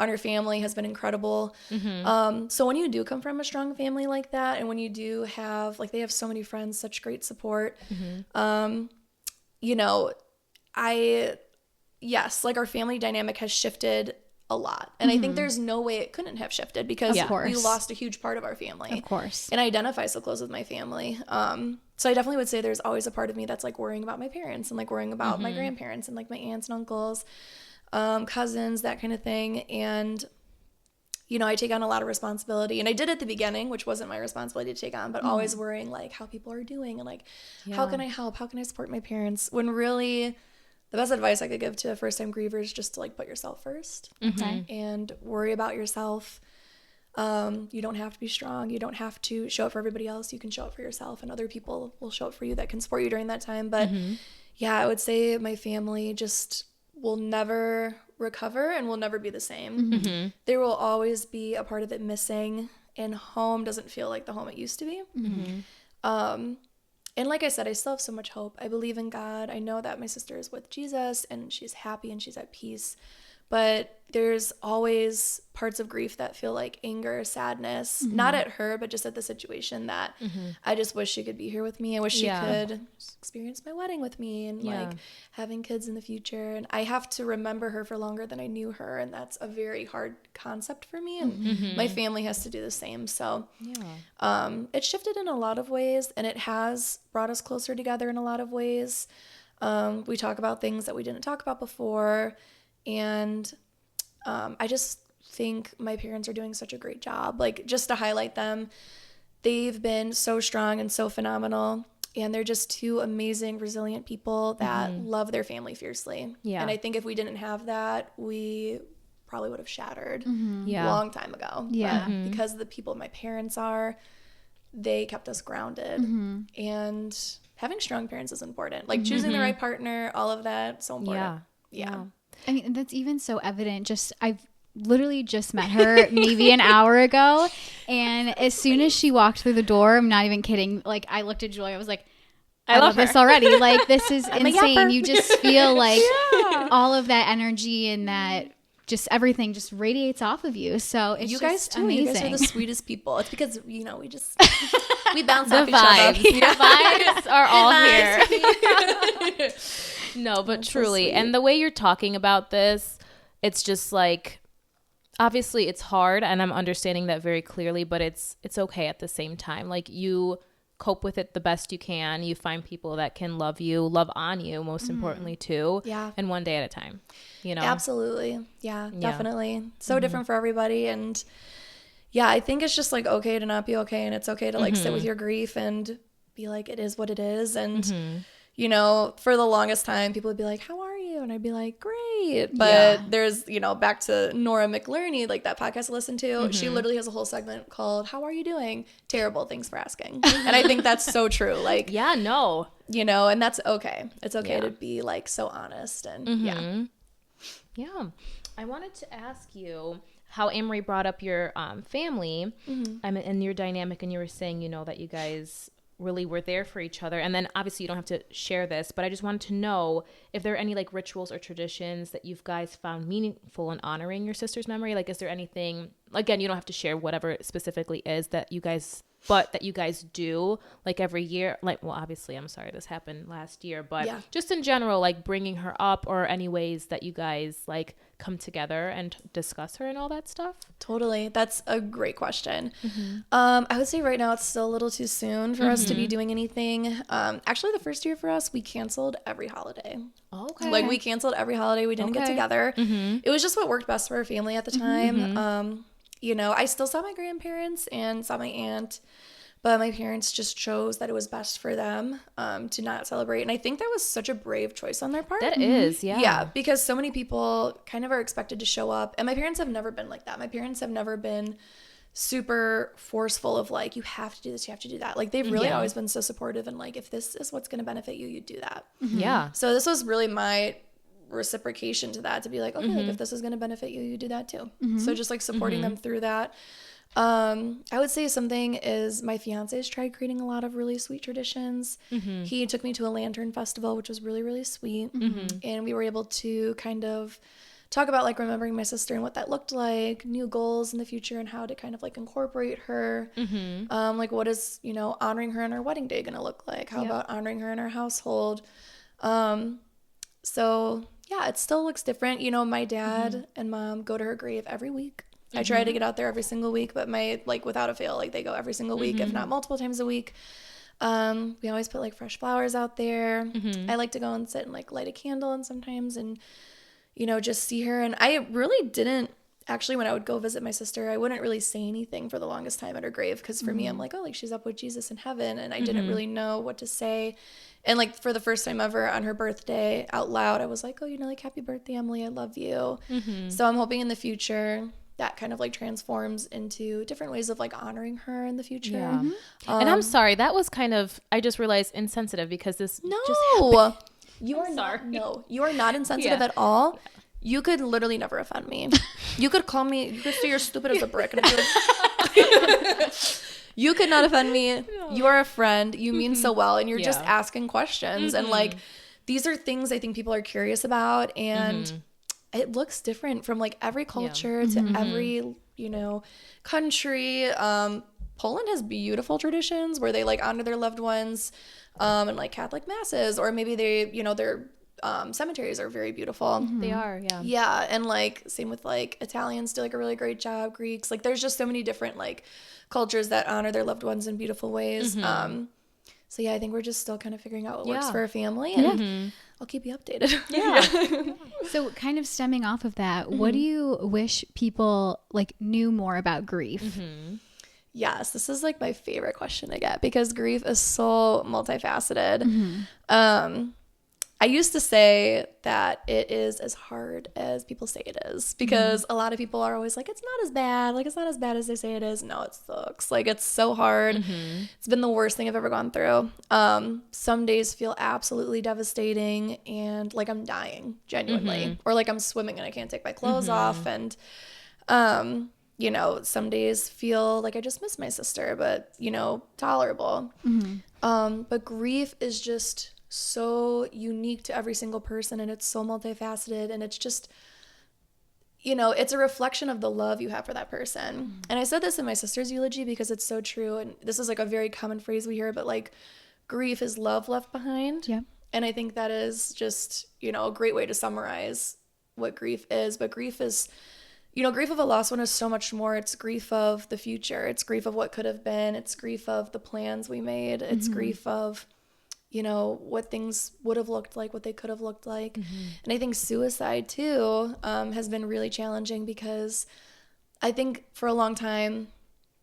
on her family has been incredible. So when you do come from a strong family like that, and when you do have, like, they have so many friends, such great support, you know, yes, like, our family dynamic has shifted a lot. And I think there's no way it couldn't have shifted, because we lost a huge part of our family. Of course. And I identify so close with my family. So I definitely would say there's always a part of me that's, like, worrying about my parents and, like, worrying about my grandparents and, like, my aunts and uncles, cousins, that kind of thing. And, you know, I take on a lot of responsibility. And I did at the beginning, which wasn't my responsibility to take on, but always worrying, like, how people are doing and, like, how can I help? How can I support my parents? When really the best advice I could give to a first-time griever is just to, like, put yourself first and worry about yourself. You don't have to be strong. You don't have to show up for everybody else. You can show up for yourself, and other people will show up for you that can support you during that time. But yeah, I would say my family just will never recover and will never be the same. There will always be a part of it missing, and home doesn't feel like the home it used to be. And like I said, I still have so much hope. I believe in God. I know that my sister is with Jesus and she's happy and she's at peace. But there's always parts of grief that feel like anger, sadness, not at her, but just at the situation, that I just wish she could be here with me. I wish she could experience my wedding with me and like having kids in the future. And I have to remember her for longer than I knew her. And that's a very hard concept for me. And my family has to do the same. So it shifted in a lot of ways, and it has brought us closer together in a lot of ways. We talk about things that we didn't talk about before. And I just think my parents are doing such a great job. Like, just to highlight them, they've been so strong and so phenomenal. And they're just two amazing, resilient people that love their family fiercely. Yeah. And I think if we didn't have that, we probably would have shattered a long time ago. Yeah. But because the people my parents are, they kept us grounded. And having strong parents is important. Like, choosing the right partner, all of that, so important. Yeah. I mean, that's even so evident. I've literally just met her maybe an hour ago. And as soon as she walked through the door, I'm not even kidding. Like, I looked at Julia, I was like, I love this already. Like, this is insane. You just feel like all of that energy and that just everything just radiates off of you. So it's you guys just too. amazing. You guys are the sweetest people. It's because, you know, we bounce off the each other. The vibes are all here. No, but truly. And the way you're talking about this, it's just like, obviously it's hard, and I'm understanding that very clearly, but it's okay at the same time. Like, you cope with it the best you can. You find people that can love you, love on you, most importantly too. Yeah. And one day at a time, you know? Absolutely. Yeah, definitely. So different for everybody. And yeah, I think it's just like okay to not be okay, and it's okay to like sit with your grief and be like, it is what it is. And you know, for the longest time, people would be like, how are you? And I'd be like, great. But there's, you know, back to Nora McLerney, like that podcast I listened to, she literally has a whole segment called, how are you doing? Terrible, thanks for asking. And I think that's so true. Like, you know, and that's okay. It's okay to be like so honest. And yeah. I wanted to ask you how Amory brought up your family and your dynamic. And you were saying, you know, that you guys really were there for each other. And then obviously you don't have to share this, but I just wanted to know if there are any like rituals or traditions that you guys found meaningful in honoring your sister's memory. Like, is there anything, again, you don't have to share whatever it specifically is that you guys do like every year? Like, well, obviously, I'm sorry this happened last year, but just in general, like bringing her up, or any ways that you guys like come together and discuss her and all that stuff? Totally. That's a great question. I would say right now it's still a little too soon for us to be doing anything. Actually, the first year for us, we canceled every holiday. Okay. Like, we canceled every holiday. We didn't get together. It was just what worked best for our family at the time. You know, I still saw my grandparents and saw my aunt, but my parents just chose that it was best for them to not celebrate. And I think that was such a brave choice on their part. That is, Yeah, because so many people kind of are expected to show up. And my parents have never been like that. My parents have never been super forceful of like, you have to do this, you have to do that. Like, they've really always been so supportive, and like, if this is what's going to benefit you, you do that. Yeah. So this was really my reciprocation to that, to be like, okay, like, if this is going to benefit you, you do that too. So just like supporting them through that. I would say something is my fiance's tried creating a lot of really sweet traditions. He took me to a lantern festival, which was really, really sweet. And we were able to kind of talk about like remembering my sister and what that looked like, new goals in the future and how to kind of like incorporate her. Like what is, you know, honoring her on our wedding day gonna look like? How about honoring her in our household? So yeah, it still looks different. You know, my dad and mom go to her grave every week. I try to get out there every single week, but my, like, without a fail, like, they go every single week, if not multiple times a week. We always put, like, fresh flowers out there. I like to go and sit and, like, light a candle and sometimes and, you know, just see her. And I really didn't, actually, when I would go visit my sister, I wouldn't really say anything for the longest time at her grave because for me, I'm like, oh, like, she's up with Jesus in heaven. And I didn't really know what to say. And, like, for the first time ever on her birthday out loud, I was like, oh, you know, like, happy birthday, Emily. I love you. So I'm hoping in the future that kind of like transforms into different ways of like honoring her in the future. Yeah. And I'm sorry, that was kind of, I just realized insensitive because this no, just you are not, no, you are not insensitive at all. You could literally never offend me. You could call me, you could say you're stupid as a brick. And you could not offend me. You are a friend. You mean so well. And you're just asking questions. And like, these are things I think people are curious about. And it looks different from like every culture to every, you know, country. Poland has beautiful traditions where they like honor their loved ones and like Catholic masses, or maybe they, you know, their cemeteries are very beautiful. They are, yeah. And like same with like Italians do like a really great job, Greeks, like there's just so many different like cultures that honor their loved ones in beautiful ways. So yeah, I think we're just still kind of figuring out what works for our family, and I'll keep you updated. So kind of stemming off of that, what do you wish people like knew more about grief? Yes, this is like my favorite question to get because grief is so multifaceted. I used to say that it is as hard as people say it is because a lot of people are always like, it's not as bad. Like, it's not as bad as they say it is. No, it sucks. Like, it's so hard. It's been the worst thing I've ever gone through. Some days feel absolutely devastating and like I'm dying, genuinely. Or like I'm swimming and I can't take my clothes off. And, you know, some days feel like I just miss my sister, but, you know, tolerable. But grief is just so unique to every single person, and it's so multifaceted, and it's just, you know, it's a reflection of the love you have for that person. And I said this in my sister's eulogy because it's so true, and this is like a very common phrase we hear, but like grief is love left behind. And I think that is just, you know, a great way to summarize what grief is. But grief is, you know, grief of a lost one is so much more. It's grief of the future. It's grief of what could have been. It's grief of the plans we made. It's grief of, you know, what things would have looked like, what they could have looked like. And I think suicide too has been really challenging because I think for a long time,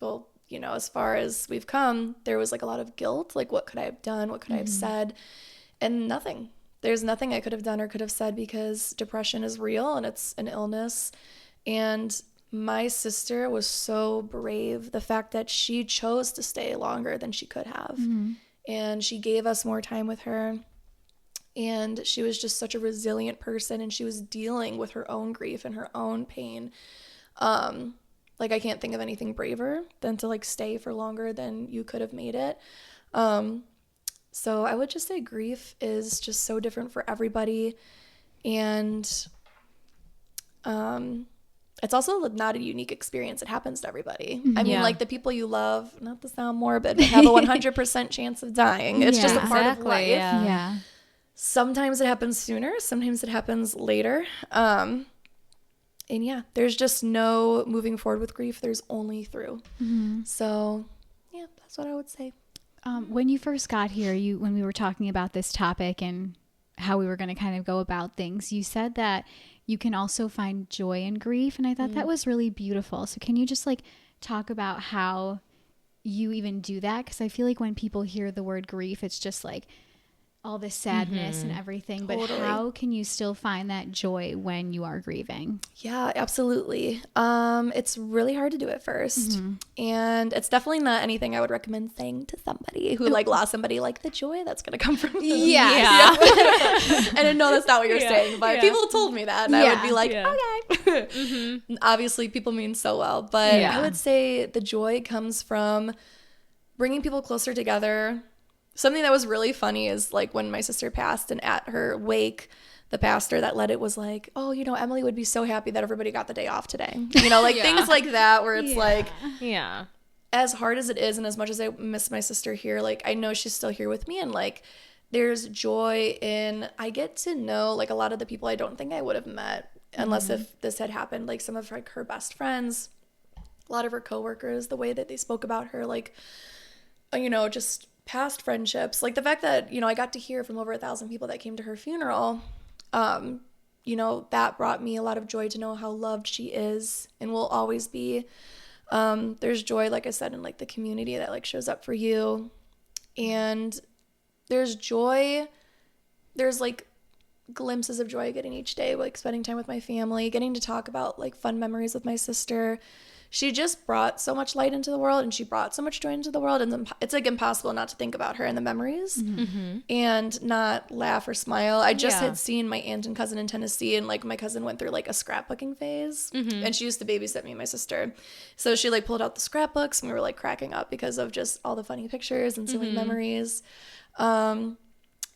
well, you know, as far as we've come, there was like a lot of guilt. Like, what could I have done? What could I have said? And nothing. There's nothing I could have done or could have said because depression is real and it's an illness. And my sister was so brave. The fact that she chose to stay longer than she could have. And she gave us more time with her. And she was just such a resilient person. And she was dealing with her own grief and her own pain. Like, I can't think of anything braver than to, like, stay for longer than you could have made it. So I would just say grief is just so different for everybody. And it's also not a unique experience. It happens to everybody. I mean, like the people you love, not to sound morbid, but have a 100% chance of dying. It's just a part of life. Sometimes it happens sooner. Sometimes it happens later. And yeah, there's just no moving forward with grief. There's only through. So yeah, that's what I would say. When you first got here, when we were talking about this topic and how we were going to kind of go about things, you said that you can also find joy in grief. And I thought that was really beautiful. So can you just like talk about how you even do that? Because I feel like when people hear the word grief, it's just like all this sadness and everything. Totally. But how can you still find that joy when you are grieving? Yeah, absolutely. It's really hard to do at first. And it's definitely not anything I would recommend saying to somebody who like lost somebody, like the joy that's going to come from them. And I know that's not what you're saying, but people told me that and I would be like, okay. Obviously people mean so well, but I would say the joy comes from bringing people closer together. Something that was really funny is like when my sister passed and at her wake, the pastor that led it was like, oh, you know, Emily would be so happy that everybody got the day off today. You know, like things like that where it's like, as hard as it is and as much as I miss my sister here, like I know she's still here with me, and like there's joy in, I get to know like a lot of the people I don't think I would have met unless if this had happened, like some of like her best friends, a lot of her coworkers, the way that they spoke about her, like, you know, just past friendships, like the fact that, you know, I got to hear from over 1,000 people that came to her funeral, you know, that brought me a lot of joy to know how loved she is and will always be. There's joy, like I said, in like the community that like shows up for you, and there's joy, there's like glimpses of joy getting each day, like spending time with my family, getting to talk about like fun memories with my sister. She just brought so much light into the world, and she brought so much joy into the world, and it's like impossible not to think about her and the memories and not laugh or smile. I just had seen my aunt and cousin in Tennessee, and like my cousin went through like a scrapbooking phase, and she used to babysit me and my sister. So she like pulled out the scrapbooks, and we were like cracking up because of just all the funny pictures and silly memories.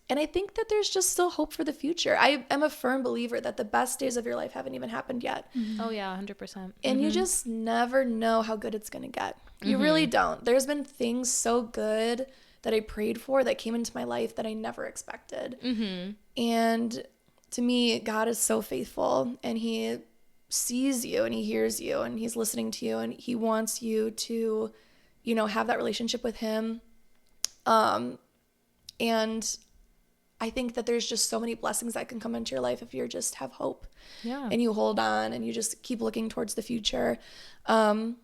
And I think that there's just still hope for the future. I am a firm believer that the best days of your life haven't even happened yet. Oh, yeah, 100%. And you just never know how good it's going to get. You really don't. There's been things so good that I prayed for that came into my life that I never expected. And to me, God is so faithful, and he sees you and he hears you and he's listening to you, and he wants you to, you know, have that relationship with him. And I think that there's just so many blessings that can come into your life if you just have hope and you hold on and you just keep looking towards the future. And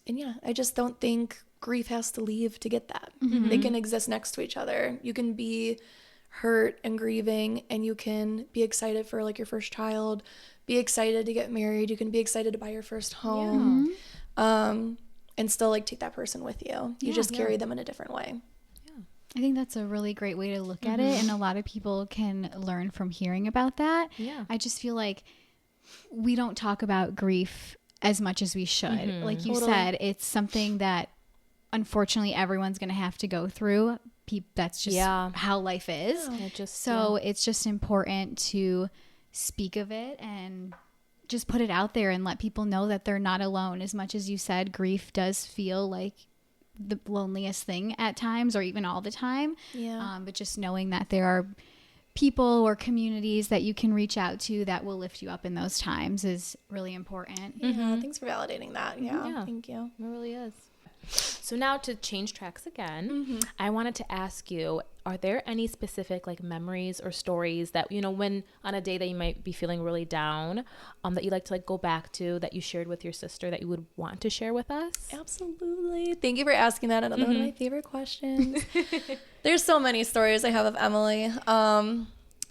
yeah, I just don't think grief has to leave to get that. They can exist next to each other. You can be hurt and grieving, and you can be excited for like your first child, be excited to get married. You can be excited to buy your first home, and still like take that person with you. You just carry them in a different way. I think that's a really great way to look at it, and a lot of people can learn from hearing about that. I just feel like we don't talk about grief as much as we should. Like you said, it's something that unfortunately everyone's going to have to go through. That's just how life is. It's just important to speak of it and just put it out there and let people know that they're not alone. As much as you said, grief does feel like the loneliest thing at times, or even all the time. But just knowing that there are people or communities that you can reach out to that will lift you up in those times is really important. Thanks for validating that. Thank you. It really is. So now to change tracks again, I wanted to ask you, are there any specific like memories or stories that, you know, when on a day that you might be feeling really down, that you like to like go back to, that you shared with your sister, that you would want to share with us? Absolutely. Thank you for asking that. Another one of my favorite questions. There's so many stories I have of Emily. I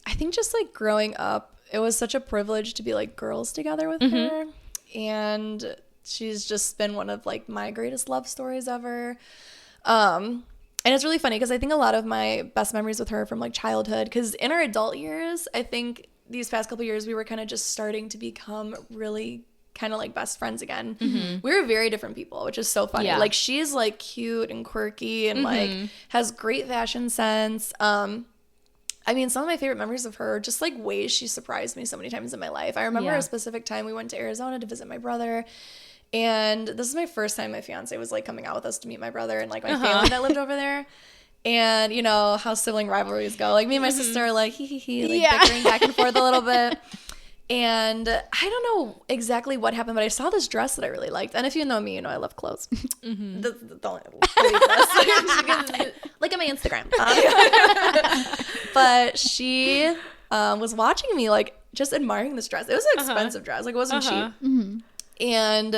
think just like growing up, it was such a privilege to be like girls together with her. And she's just been one of like my greatest love stories ever. And it's really funny because I think a lot of my best memories with her are from like childhood, because in our adult years, I think these past couple years, we were kind of just starting to become really kind of like best friends again. We were very different people, which is so funny. Like she's like cute and quirky and like has great fashion sense. I mean, some of my favorite memories of her are just like ways she surprised me so many times in my life. I remember a specific time we went to Arizona to visit my brother. And this is my first time my fiance was like coming out with us to meet my brother and like my family that lived over there. And you know how sibling rivalries go. Like me and my sister are like like bickering back and forth a little bit. And I don't know exactly what happened, but I saw this dress that I really liked. And if you know me, you know I love clothes. Don't believe this. Look at my Instagram. But she was watching me like just admiring this dress. It was an expensive dress. Like it wasn't cheap. And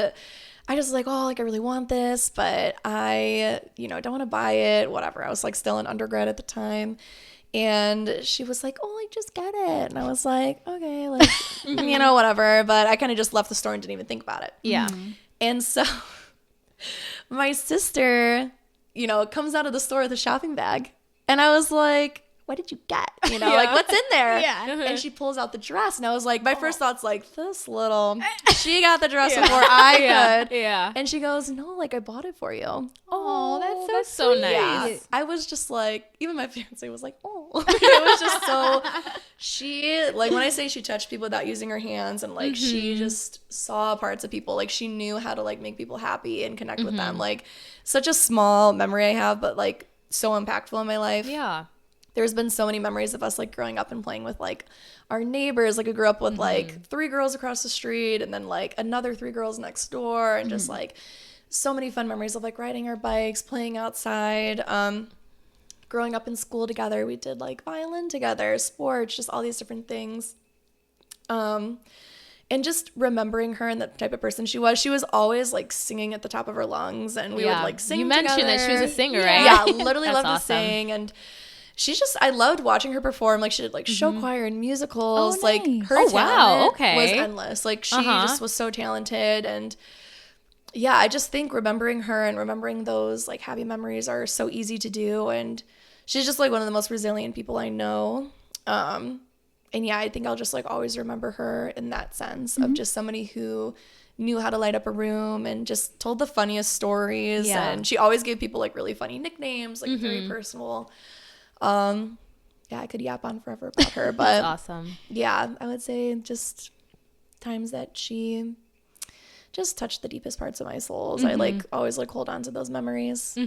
I just was like, oh, like I really want this, but I, you know, don't want to buy it, whatever. I was like still an undergrad at the time. And she was like, oh, like just get it. And I was like, okay, like, you know, whatever. But I kind of just left the store and didn't even think about it. And so my sister, you know, comes out of the store with a shopping bag. And I was like, what did you get? You know, like, what's in there? Yeah. And she pulls out the dress. And I was like, my first thought's like, this little, she got the dress before I could. Yeah. And she goes, no, like, I bought it for you. Oh, That's so nice. Yeah. I was just like, even my fiance was like, oh. It was just so, she, like, when I say she touched people without using her hands, and like, she just saw parts of people. Like, she knew how to like make people happy and connect with them. Like, such a small memory I have, but like so impactful in my life. Yeah. There's been so many memories of us like growing up and playing with like our neighbors. Like, we grew up with like 3 girls across the street, and then like another 3 girls next door, and just like so many fun memories of like riding our bikes, playing outside. Growing up in school together, we did like violin together, sports, just all these different things. And just remembering her and the type of person she was always like singing at the top of her lungs, and we would like sing together. You mentioned that she was a singer, right? Yeah, literally loved awesome. to sing. And she's just, I loved watching her perform. Like, she did like show choir and musicals. Oh, nice. Like, her talent okay. was endless. Like, she just was so talented. And yeah, I just think remembering her and remembering those like happy memories are so easy to do. And she's just like one of the most resilient people I know. And yeah, I think I'll just like always remember her in that sense of just somebody who knew how to light up a room and just told the funniest stories. Yeah. And she always gave people like really funny nicknames, like very personal. Yeah, I could yap on forever about her, but That's awesome. Yeah, I would say just times that she just touched the deepest parts of my soul. I like always like hold on to those memories.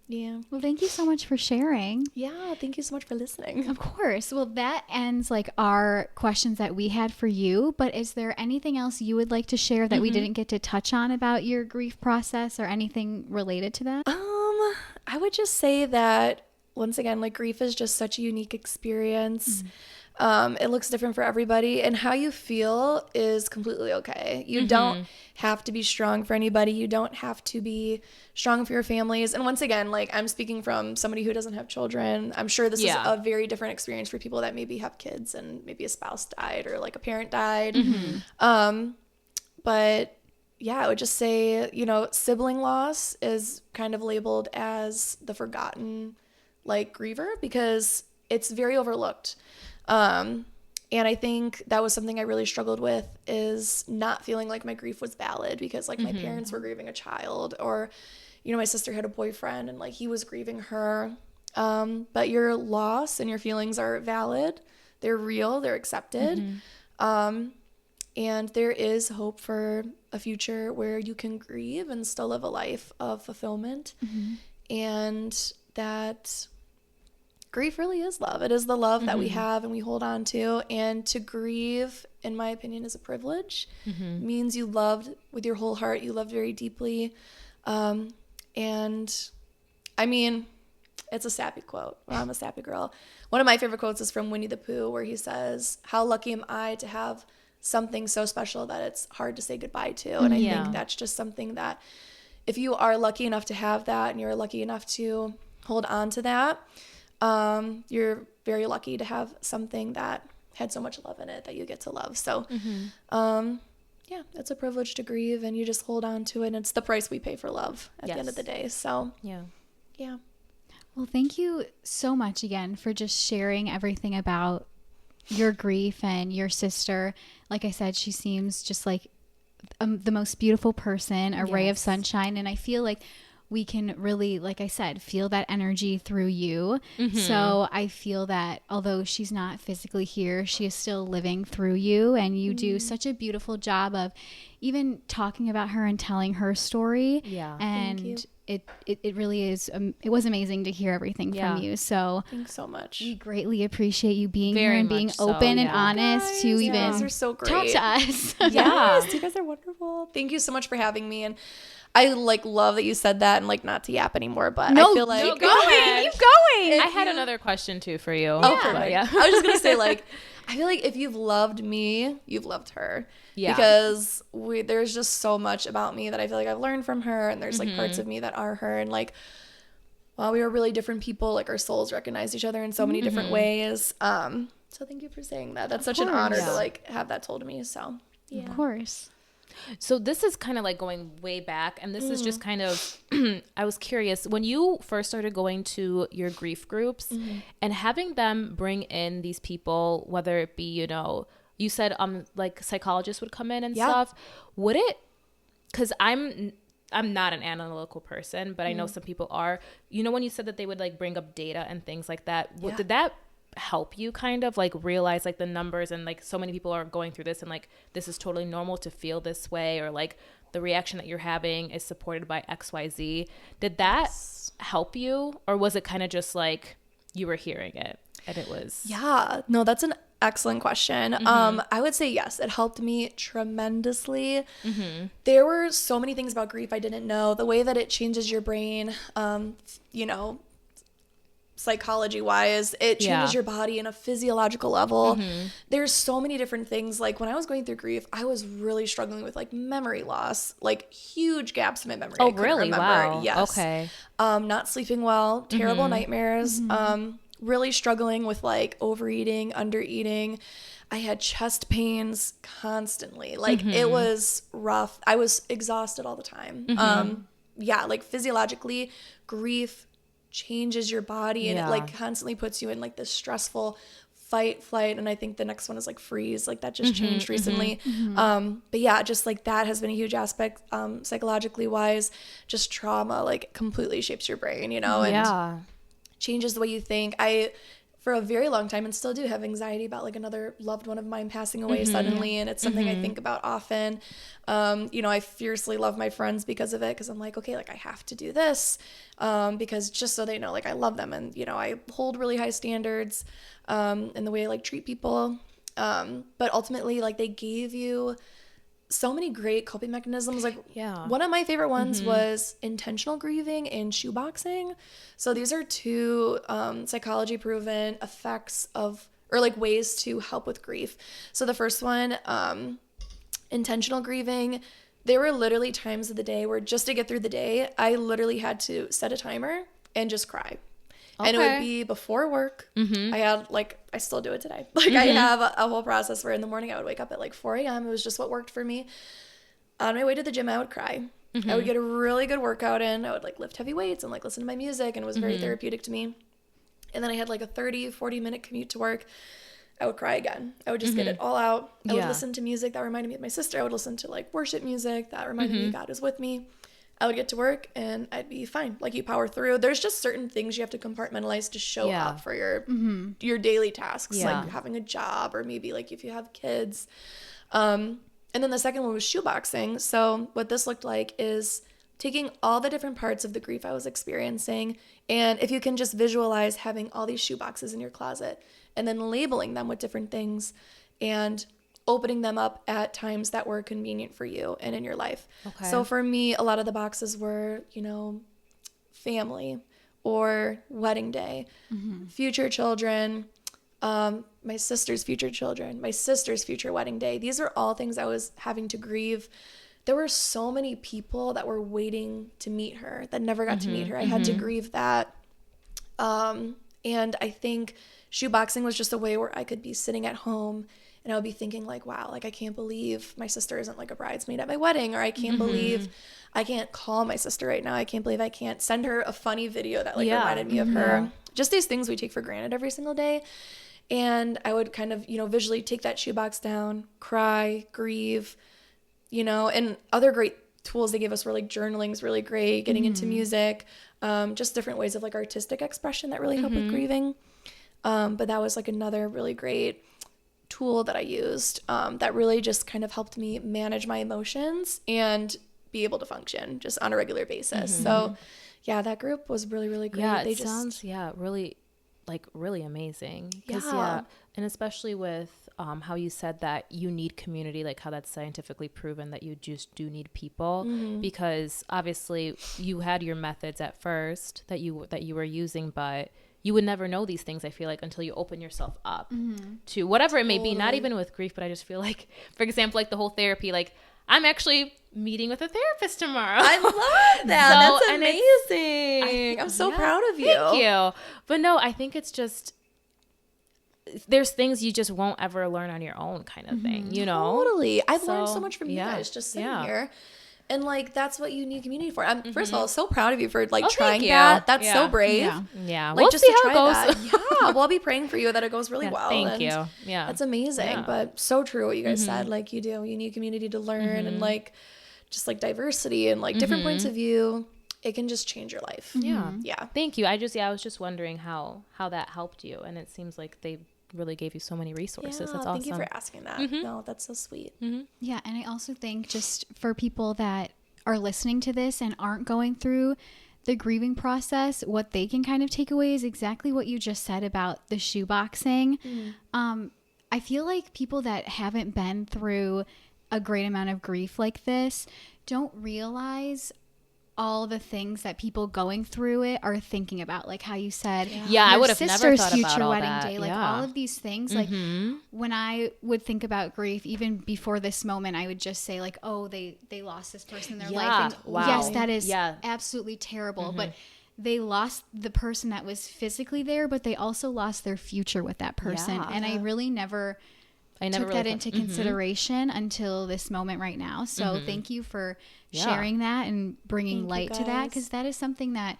Yeah. Well, thank you so much for sharing. Yeah, thank you so much for listening. Of course. Well, that ends like our questions that we had for you, but is there anything else you would like to share that we didn't get to touch on about your grief process or anything related to that? I would just say that once again, like, grief is just such a unique experience. It looks different for everybody, and how you feel is completely okay. You don't have to be strong for anybody. You don't have to be strong for your families. And once again, like, I'm speaking from somebody who doesn't have children. I'm sure this is a very different experience for people that maybe have kids and maybe a spouse died or like a parent died. But yeah, I would just say, you know, sibling loss is kind of labeled as the forgotten like griever because it's very overlooked. And I think that was something I really struggled with, is not feeling like my grief was valid because like my parents were grieving a child, or, you know, my sister had a boyfriend and like he was grieving her. But your loss and your feelings are valid. They're real. They're accepted. And there is hope for a future where you can grieve and still live a life of fulfillment. And that grief really is love. It is the love that we have and we hold on to. And to grieve, in my opinion, is a privilege. Means you loved with your whole heart. You loved very deeply. And I mean, it's a sappy quote. Well, I'm a sappy girl. One of my favorite quotes is from Winnie the Pooh, where he says, "How lucky am I to have something so special that it's hard to say goodbye to." And I think that's just something that if you are lucky enough to have that and you're lucky enough to hold on to that, you're very lucky to have something that had so much love in it that you get to love. So, yeah, it's a privilege to grieve, and you just hold on to it. And it's the price we pay for love at the end of the day. So, yeah. Well, thank you so much again for just sharing everything about your grief and your sister. Like I said, she seems just like the most beautiful person, a ray of sunshine. And I feel like we can really, like I said, feel that energy through you. So I feel that although she's not physically here, she is still living through you. And you do such a beautiful job of even talking about her and telling her story. And Thank you. It really is. It was amazing to hear everything from you. So Thanks so much. we greatly appreciate you being Very here and being much so, open and honest to You even guys are so great. talk to us. Yes, you guys are wonderful. Thank you so much for having me. And I like love that you said that, and like not to yap anymore, but I feel like keep going. I had another question too for you. Oh, perfect. But, yeah. I was just gonna say, like, I feel like if you've loved me, you've loved her. Yeah. Because there's just so much about me that I feel like I've learned from her, and there's like parts of me that are her, and like, while we were really different people, like our souls recognized each other in so many different ways. So thank you for saying that. That's such an honor to like have that told to me. So Of course. So this is kind of like going way back, and this is just kind of, I was curious, when you first started going to your grief groups and having them bring in these people, whether it be, you know, you said like psychologists would come in and stuff, would it, because I'm not an analytical person, but I know some people are, you know, when you said that they would like bring up data and things like that, did that help you kind of like realize like the numbers and like so many people are going through this and like this is totally normal to feel this way, or like the reaction that you're having is supported by XYZ? Did that help you, or was it kind of just like you were hearing it and it was... Yeah, no, that's an excellent question. I would say yes, it helped me tremendously. There were so many things about grief I didn't know. The way that it changes your brain, you know, psychology wise, it changes your body in a physiological level. There's so many different things. Like when I was going through grief, I was really struggling with like memory loss, like huge gaps in my memory. Oh, really? Wow. Yes. Okay. Not sleeping well, terrible nightmares, really struggling with like overeating, undereating. I had chest pains constantly. Like it was rough. I was exhausted all the time. Yeah, like physiologically, grief changes your body and it like constantly puts you in like this stressful fight, flight, and I think the next one is like freeze. Like that just changed recently. But yeah, just like that has been a huge aspect psychologically wise. Just trauma like completely shapes your brain, you know, and changes the way you think. I for a very long time and still do have anxiety about like another loved one of mine passing away suddenly, and it's something I think about often. You know, I fiercely love my friends because of it, because I'm like, okay, like I have to do this because just so they know like I love them, and you know, I hold really high standards in the way I like treat people, but ultimately like they gave you so many great coping mechanisms. Like one of my favorite ones was intentional grieving and shoeboxing. So these are two psychology proven effects of, or like ways to help with grief. So the first one, intentional grieving, there were literally times of the day where just to get through the day, I literally had to set a timer and just cry. Okay. And it would be before work. I had like, I still do it today. Like I have a whole process where in the morning I would wake up at like 4 a.m. It was just what worked for me. On my way to the gym, I would cry. I would get a really good workout in. I would like lift heavy weights and like listen to my music, and it was very therapeutic to me. And then I had like a 40 minute commute to work. I would cry again. I would just get it all out. I would listen to music that reminded me of my sister. I would listen to like worship music that reminded me God is with me. I would get to work and I'd be fine. Like you power through. There's just certain things you have to compartmentalize to show up for your daily tasks, like having a job, or maybe like if you have kids. And then the second one was shoeboxing. So what this looked like is taking all the different parts of the grief I was experiencing, and if you can just visualize having all these shoeboxes in your closet and then labeling them with different things and opening them up at times that were convenient for you and in your life. Okay. So for me, a lot of the boxes were, you know, family or wedding day, future children, my sister's future children, my sister's future wedding day. These are all things I was having to grieve. There were so many people that were waiting to meet her that never got to meet her. I had to grieve that. And I think shoeboxing was just a way where I could be sitting at home and I would be thinking like, wow, like I can't believe my sister isn't like a bridesmaid at my wedding, or I can't believe I can't call my sister right now. I can't believe I can't send her a funny video that like reminded me of her. Just these things we take for granted every single day. And I would kind of, you know, visually take that shoebox down, cry, grieve, you know, and other great tools they gave us were like journaling is really great, getting into music, just different ways of like artistic expression that really help with grieving. But that was like another really great tool that I used that really just kind of helped me manage my emotions and be able to function just on a regular basis. So yeah, that group was really, really great. Yeah, it sounds really like really amazing. And especially with how you said that you need community, like how that's scientifically proven that you just do need people, because obviously you had your methods at first that you were using, but you would never know these things, I feel like, until you open yourself up to whatever it may be, not even with grief, but I just feel like, for example, like the whole therapy, like I'm actually meeting with a therapist tomorrow. I love that. So, that's amazing. I'm so proud of you. Thank you. But no, I think it's just, there's things you just won't ever learn on your own kind of thing, you know? Totally. I've learned so much from you guys just sitting here. And like, that's what you need community for. I'm first of all so proud of you for like trying that. That's so brave. Yeah. Like, We'll just see to how try it goes. that. Yeah. Well, I'll be praying for you that it goes really well. Thank you. Yeah. That's amazing. But so true what you guys said. Like, you need community to learn and like, just like diversity and like different points of view. It can just change your life. Yeah. Yeah. Thank you. I was just wondering how that helped you. And it seems like they really gave you so many resources. That's awesome. Thank you for asking that. No, that's so sweet. Yeah. And I also think just for people that are listening to this and aren't going through the grieving process, what they can kind of take away is exactly what you just said about the shoeboxing. I feel like people that haven't been through a great amount of grief like this don't realize all the things that people going through it are thinking about, like how you said, I would have never sister's thought future about all wedding that. day, like all of these things. Like when I would think about grief, even before this moment, I would just say like, oh, they lost this person in their life. And yes, that is absolutely terrible. But they lost the person that was physically there, but they also lost their future with that person. And I really never took that into consideration until this moment right now. So thank you for sharing that and bringing light to that, because that is something that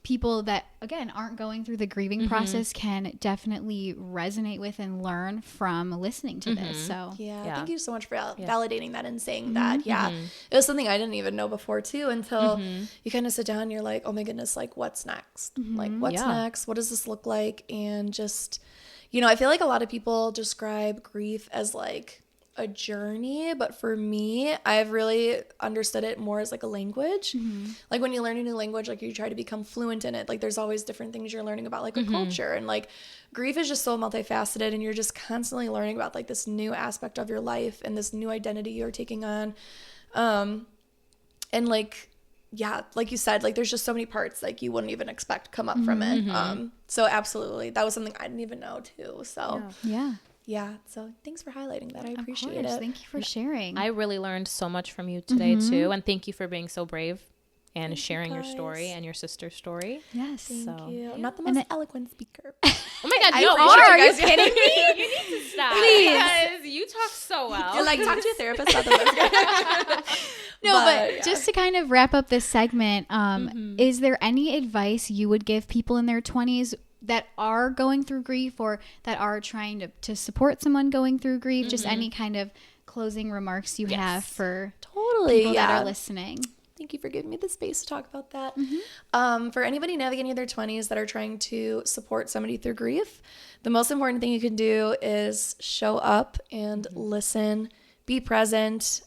people that, again, aren't going through the grieving process can definitely resonate with and learn from listening to this. So thank you so much for validating that and saying that. It was something I didn't even know before too, until you kind of sit down and you're like, oh my goodness, like what's next? Like what's next? What does this look like? And just, you know, I feel like a lot of people describe grief as like a journey, but for me, I've really understood it more as like a language. Like when you learn a new language, like you try to become fluent in it. Like there's always different things you're learning about, like a culture, and like grief is just so multifaceted, and you're just constantly learning about like this new aspect of your life and this new identity you're taking on. And like, like you said, like there's just so many parts like you wouldn't even expect come up from it. So absolutely, that was something I didn't even know too. So so thanks for highlighting that. I appreciate it. Thank you for sharing. I really learned so much from you today too, and thank you for being so brave and sharing your story and your sister's story. Yes, thank you. I'm not the most eloquent speaker. Oh my god, you are you kidding me? You need to stop. Please, because you talk so well. You're like, talk to your therapist about this. But just to kind of wrap up this segment, is there any advice you would give people in their 20s that are going through grief, or that are trying to support someone going through grief? Just any kind of closing remarks you have for people that are listening. Thank you for giving me the space to talk about that. For anybody navigating their 20s that are trying to support somebody through grief, the most important thing you can do is show up and listen, be present.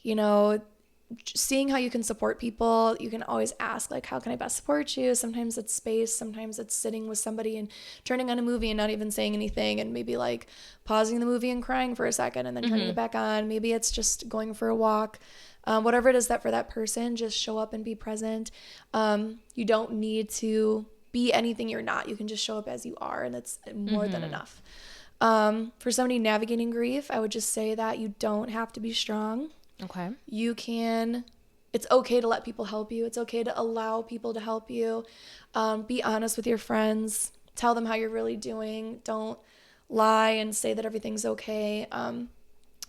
You know, seeing how you can support people, you can always ask, like, how can I best support you? Sometimes it's space. Sometimes it's sitting with somebody and turning on a movie and not even saying anything, and maybe like pausing the movie and crying for a second and then turning it back on. Maybe it's just going for a walk. Whatever it is that for that person, just show up and be present. You don't need to be anything you're not. You can just show up as you are, and that's more than enough. For somebody navigating grief, I would just say that you don't have to be strong. Okay. It's okay to let people help you. It's okay to allow people to help you. Be honest with your friends. Tell them how you're really doing. Don't lie and say that everything's okay.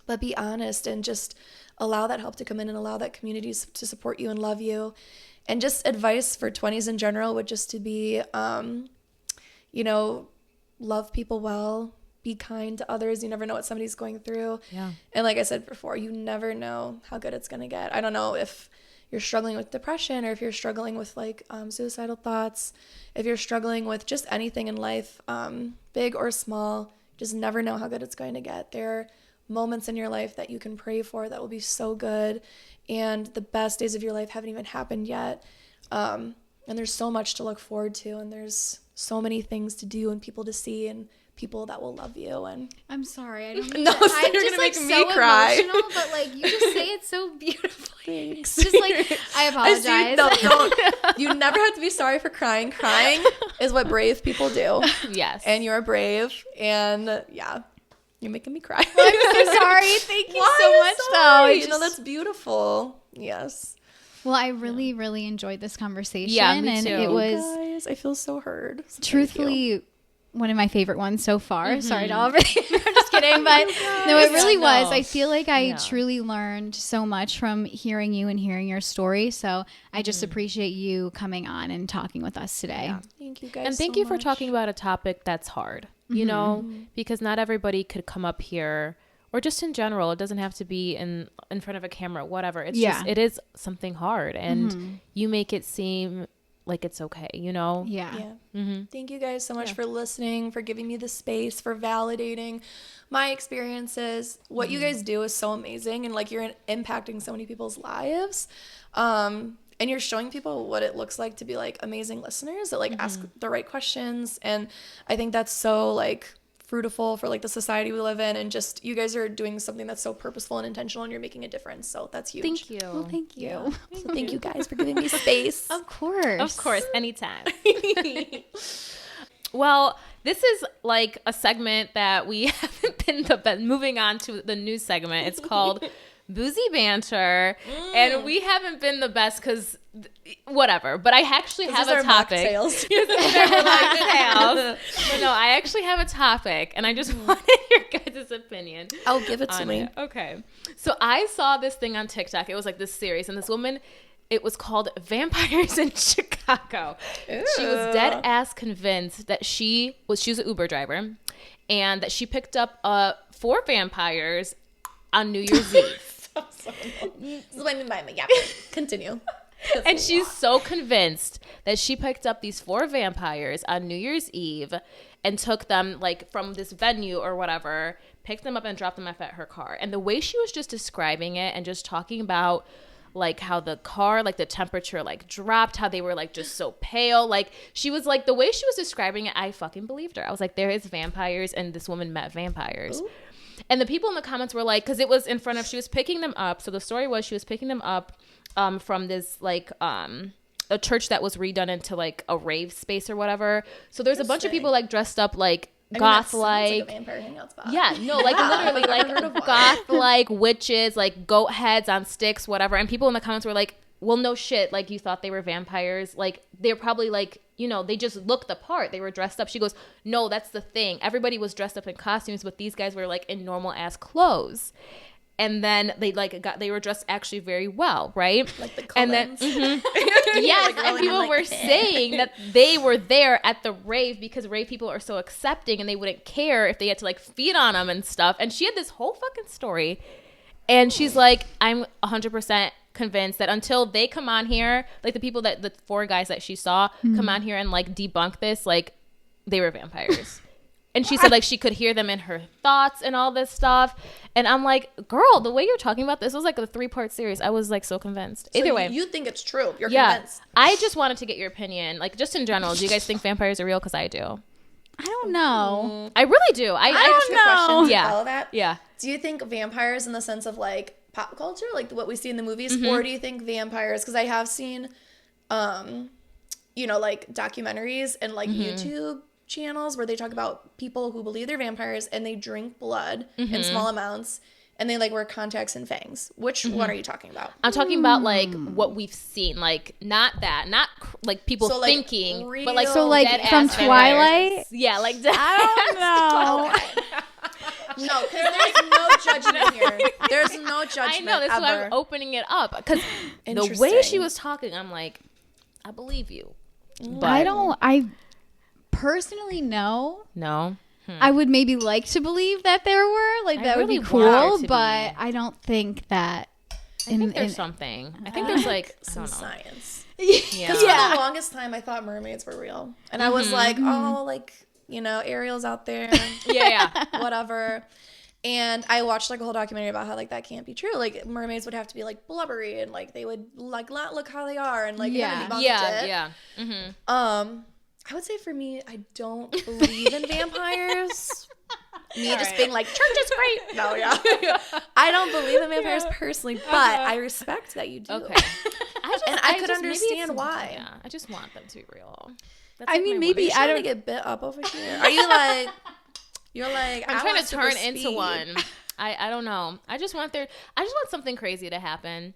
But be honest and just allow that help to come in and allow that community to support you and love you. And just advice for 20s in general would just to be, love people well. Be kind to others. You never know what somebody's going through. Yeah. And like I said before, you never know how good it's going to get. I don't know if you're struggling with depression, or if you're struggling with like suicidal thoughts, if you're struggling with just anything in life, big or small, just never know how good it's going to get. There are moments in your life that you can pray for that will be so good, and the best days of your life haven't even happened yet. And there's so much to look forward to, and there's so many things to do and people to see and people that will love you. And I'm sorry, I don't mean I'm just like so cry. Emotional, but like you just say it so beautifully. Thanks. Just like, I apologize. Don't. You never have to be sorry for crying. Crying is what brave people do. Yes. And you're brave, and you're making me cry. Well, I'm so sorry. Thank you so much, though. That's beautiful. Yes. Well, I really, really enjoyed this conversation. Yeah, me too. And it was, guys, I feel so heard. So truthfully, one of my favorite ones so far. Sorry to all of it. I'm just kidding. But no, it really was. I feel like I truly learned so much from hearing you and hearing your story. So I just appreciate you coming on and talking with us today. Yeah. Thank you guys. And thank you for talking about a topic that's hard, you know, because not everybody could come up here, or just in general. It doesn't have to be in front of a camera, whatever. It's just, it is something hard, and you make it seem like it's okay, you know? Yeah. Thank you guys so much for listening, for giving me the space, for validating my experiences. What you guys do is so amazing, and like you're impacting so many people's lives. And you're showing people what it looks like to be like amazing listeners that like ask the right questions. And I think that's so like fruitful for like the society we live in, and just you guys are doing something that's so purposeful and intentional, and you're making a difference. So that's huge. Thank you. Well, thank you. Yeah. So thank you guys for giving me space. Of course, anytime. Well, this is like a segment that we haven't been the best. Moving on to the new segment, it's called Boozy Banter, and we haven't been the best because whatever. But I actually have a topic. Mocktails. But no, I actually have a topic, and I just wanted your guys' opinion. I'll give it to me. Okay, so I saw this thing on TikTok. It was like this series, and this woman. It was called Vampires in Chicago. Ew. She was dead ass convinced that she was an Uber driver, and that she picked up 4 vampires on New Year's Eve. Yeah. Continue. And she's so convinced that she picked up these 4 vampires on New Year's Eve and took them like from this venue or whatever, picked them up and dropped them off at her car. And the way she was just describing it and just talking about like how the car, like the temperature like dropped, how they were like just so pale. Like she was like, the way she was describing it, I fucking believed her. I was like, there is vampires, and this woman met vampires. Ooh. And the people in the comments were like, because it was in front of, she was picking them up. So the story was she was picking them up from this like a church that was redone into like a rave space or whatever. So there's a bunch of people like dressed up like goth like a vampire hangout spot. Yeah, no, like literally like goth like witches, like goat heads on sticks, whatever. And people in the comments were like, well, no shit, like you thought they were vampires. Like they're probably like, you know, they just looked the part. They were dressed up. She goes, no, that's the thing. Everybody was dressed up in costumes, but these guys were like in normal ass clothes. And then they were dressed actually very well, right? Like the and then yes, like, and people were saying that they were there at the rave because rave people are so accepting, and they wouldn't care if they had to like feed on them and stuff. And she had this whole fucking story, and she's like, I'm 100% convinced that until they come on here, like the 4 guys that she saw come on here and like debunk this, like they were vampires. And she said like she could hear them in her thoughts and all this stuff. And I'm like, girl, the way you're talking about this was like a 3-part series. I was like so convinced. So either way, you think it's true. You're convinced. I just wanted to get your opinion, like just in general. Do you guys think vampires are real? Because I do. I don't know. I really do. I don't know. Yeah. Follow that? Yeah. Do you think vampires in the sense of like pop culture, like what we see in the movies, or do you think vampires? Because I have seen, you know, like documentaries and like YouTube channels where they talk about people who believe they're vampires and they drink blood in small amounts, and they like wear contacts and fangs. Which one are you talking about? I'm talking about like what we've seen, like not like people so, like, thinking, real, but like so like from Twilight. Yeah, like I don't know. No, because there's no judgment here. There's no judgment. I know, that's why I'm opening it up, because the way she was talking, I'm like, I believe you. But I personally no. I I would maybe like to believe that there were, like that really would be cool, but I don't think that. I think there's something. I think there's like some science. Yeah. Because for the longest time, I thought mermaids were real, and I was like, oh, like, you know, Ariel's out there, whatever. And I watched like a whole documentary about how like that can't be true. Like mermaids would have to be like blubbery, and like they would like not look how they are, and like I would say for me, I don't believe in vampires. Just being like, church is great. No, I don't believe in vampires personally, but I respect that you do. Okay. I could understand why. Yeah, I just want them to be real. That's like maybe I don't get bit up over here. Are you like? You're like, I'm trying to turn into one. I don't know. I just want something crazy to happen.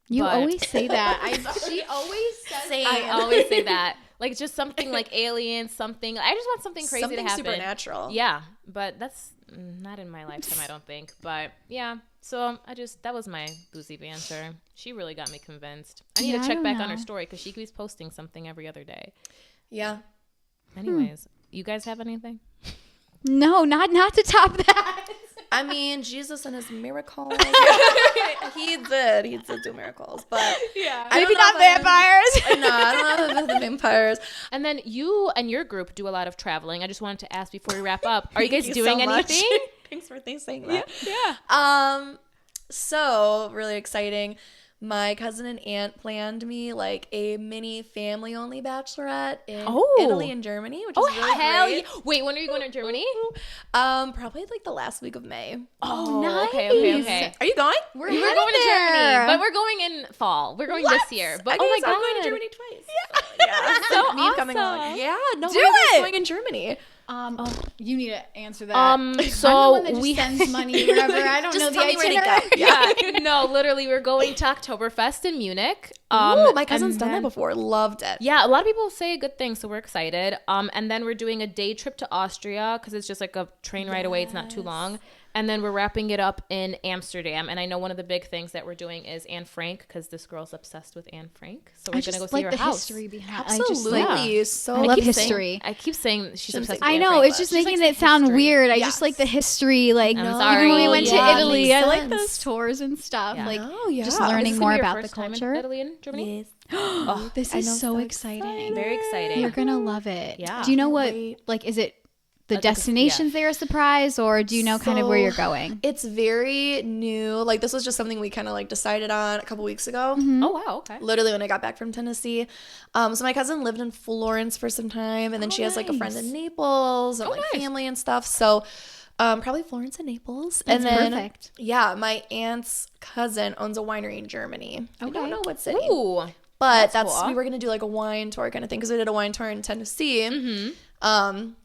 You always say that. She always says I always say that. Like just something like aliens, something. I just want something crazy to happen. Something supernatural. Yeah, but that's not in my lifetime, I don't think. But yeah, so that was my boozy banter. She really got me convinced. I need to check back on her story because she keeps posting something every other day. Yeah. Anyways, you guys have anything? No, not to top that. I mean, Jesus and his miracles. He did do miracles, but maybe not vampires. No, I don't know about the vampires. And then you and your group do a lot of traveling. I just wanted to ask before we wrap up: are you guys doing anything? Thanks for saying that. Yeah. So really exciting. My cousin and aunt planned me like a mini family-only bachelorette in Italy and Germany, which is really great. Yeah. Wait, when are you going to Germany? Probably like the last week of May. Oh, nice. Okay. Are you going? We're going to Germany, but we're going in fall. We're going this year. But oh my God, I'm going to Germany twice. Yeah. So awesome. Coming along. Yeah, no, we're going in Germany. You need to answer that. So I'm the one that just sends money wherever. I don't know the itinerary. Yeah, no, literally, we're going to Oktoberfest in Munich. Ooh, my cousin's done that before. Loved it. Yeah, a lot of people say good things, so we're excited. And then we're doing a day trip to Austria because it's just like a train ride away. It's not too long. And then we're wrapping it up in Amsterdam. And I know one of the big things that we're doing is Anne Frank because this girl's obsessed with Anne Frank. So we're going to go see her the house. History behind. Absolutely. I love history. I keep saying she's obsessed with I Anne know. Frank, It's just making it sound weird. I just like the history. Like, I'm sorry. Even when we went to Italy, I like sense. those tours and stuff. Yeah. Like, yeah. just learning more about the first time culture. in Italy and Germany? Yes. Oh, this is so exciting. Very exciting. You're going to love it. Yeah. Do you know what, Wait. like, is it the destinations there a surprise, or do you know kind of where you're going? It's very new. Like, this was just something we kind of like decided on a couple weeks ago. Oh, wow. Okay. Literally when I got back from Tennessee. So my cousin lived in Florence for some time, and then she has like a friend in Naples and family and stuff. So probably Florence and Naples. That's and then, perfect. Yeah, my aunt's cousin owns a winery in Germany. I don't know what city. Ooh. But that's cool. we were gonna do like a wine tour kind of thing because we did a wine tour in Tennessee. Mm-hmm.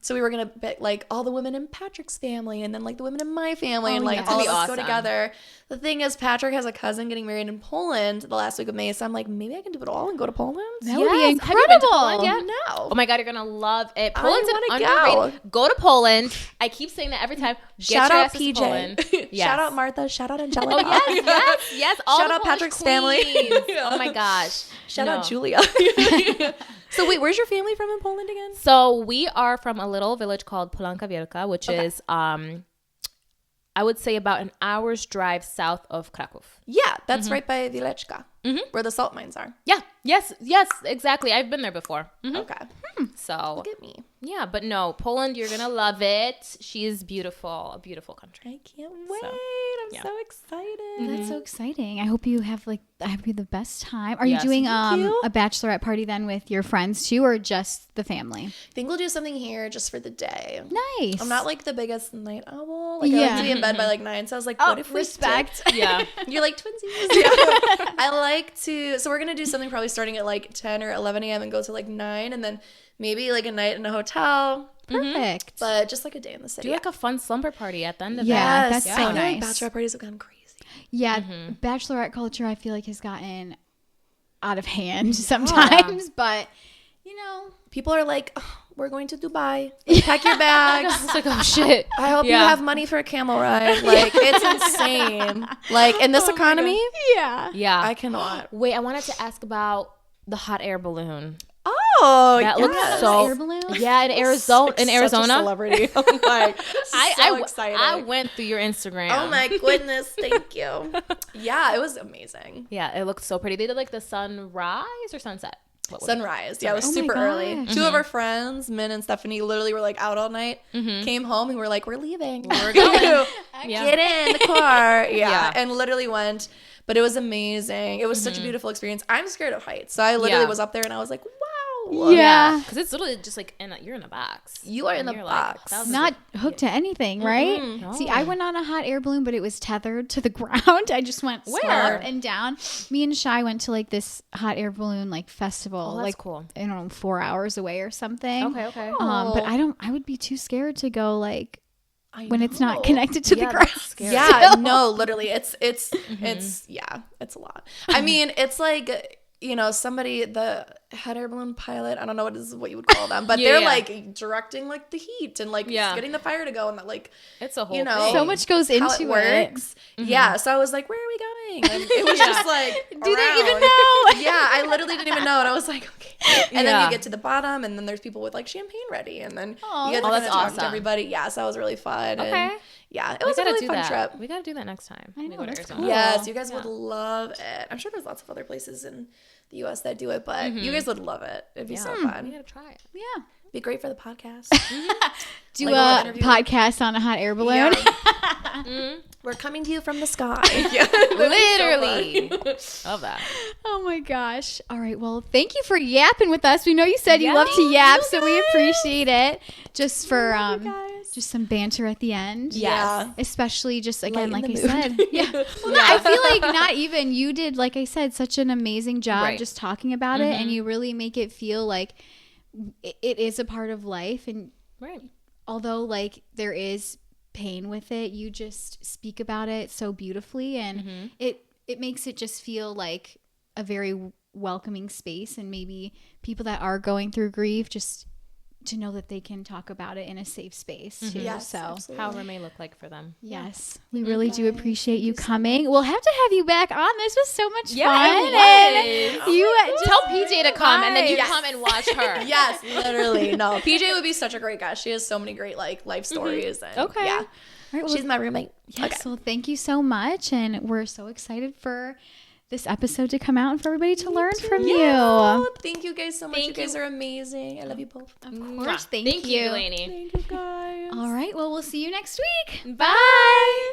So we were gonna pick like all the women in Patrick's family and then like the women in my family and like yeah. all of us Awesome. go together. The thing is, Patrick has a cousin getting married in Poland the last week of May, so I'm like, maybe I can do it all and go to Poland. That would be Have incredible. you been to Poland yet? No. Oh my God, you're gonna love it. I Poland's an wanna underrated. Go to Poland. I keep saying that every time. Shout your out asses to PJ. Poland. Yes. Shout out Martha. Shout out Angelica. Oh yes. All Shout the out Polish Patrick's family. queens. Oh my gosh. Shout No. out Julia. So wait, where's your family from in Poland again? So we are from a little village called Polanka Wielka, which is I would say about an hour's drive south of Kraków. Yeah, that's right by Wieleczka, where the salt mines are. Yeah. Yes, exactly. I've been there before. Okay. So Look at me. yeah, but no, Poland, you're gonna love it. She is beautiful, a beautiful country. I can't wait. I'm so excited. That's so exciting. I hope you have the best time. Are you Yes. doing Thank you. a bachelorette party then with your friends too, or just the family? I think we'll do something here just for the day. Nice. I'm not like the biggest night owl. Like I Yeah. like to be in bed by like 9. So I was like, what if we respect. Yeah. You're like twinsies. I like to. So we're gonna do something probably starting at like 10 or 11 a.m. and go to like 9, and then maybe like a night in a hotel. Perfect. But just like a day in the city. Do like a fun slumber party at the end of Yeah, it. that's I so feel nice. like bachelorette parties have gone crazy. Yeah, bachelorette culture I feel like has gotten out of hand sometimes, but you know, People are like, oh, we're going to Dubai. Pack your bags. It's like, oh shit. I hope you have money for a camel ride. Like, it's insane. Like, in this economy, yeah. Yeah. I cannot. Wait, I wanted to ask about the hot air balloon. Oh, That looks yes. so. Air balloon? Yeah, in Arizona. In Such a Arizona. celebrity. I'm like, so I excited. I went through your Instagram. Oh my goodness, thank you. Yeah, it was amazing. Yeah, it looked so pretty. They did like the sunrise or sunset. What was it? Sunrise. Yeah, it was Oh my super early. gosh. 2 of our friends, Min and Stephanie, literally were like out all night. Came home and we were like, we're leaving. We're going. Yeah. Get in the car. Yeah. Yeah. And literally went. But it was amazing. It was such a beautiful experience. I'm scared of heights. So I literally Yeah. was up there and I was like, wow. Yeah. Because it's literally just like you're in a box. You are in And the you're box. Like, Not hooked to anything, right? No. See, I went on a hot air balloon, but it was tethered to the ground. I just went Where? up and down. Me and Shai went to like this hot air balloon like festival, Oh, that's like cool. I don't know, 4 hours away or something. Okay. But I would be too scared to go like when it's not connected to the ground. Yeah, no, literally, it's yeah, it's a lot. I mean, it's like, you know, somebody, the head air balloon pilot, I don't know what you would call them, but they're like directing like the heat and like getting the fire to go, and that like it's a whole you know thing. So much goes into it works. Yeah, so I was like, where are we going? And it was just like, do they even know? Yeah, I literally didn't even know, and I was like, okay. And then you get to the bottom, and then there's people with like champagne ready, and then you get to that's talk awesome. to everybody. Yeah, so that was really fun. Okay. And yeah, it was a really fun trip. We gotta do that next time. I know, that's Arizona. cool. Yes, you guys would love it. I'm sure there's lots of other places in the U.S. that do it, but you guys would love it. It'd be so fun. We gotta try it. Yeah. Be great for the podcast. Do a podcast on a hot air balloon. Yeah. We're coming to you from the sky. Literally. Love that. Oh my gosh. All right. Well, thank you for yapping with us. We know you said you love to yap, so we appreciate it. Just for just some banter at the end. Yeah. Especially just again, like I mood. said. Yeah. Well, no, I feel like not even you did, like I said, such an amazing job just talking about it, and you really make it feel like it is a part of life, and although like there is pain with it, you just speak about it so beautifully, and it makes it just feel like a very welcoming space, and maybe people that are going through grief just to know that they can talk about it in a safe space too. Yes, so absolutely. However it may look like for them. yes, we really do appreciate you coming. We'll have to have you back on. This was so much fun. It was. You Tell PJ to come, and then you come and watch her. Yes, literally. No, PJ would be such a great guest. She has so many great like life stories. And, Okay. Yeah. All right, well, She's my roommate. yes, well, thank you so much, and we're so excited for this episode to come out and for everybody to learn from you. Oh, thank you guys so much. Thank you guys you. are amazing. I love you both. Of course, thank you. Delaney. Thank you guys. All right, well, we'll see you next week. Bye.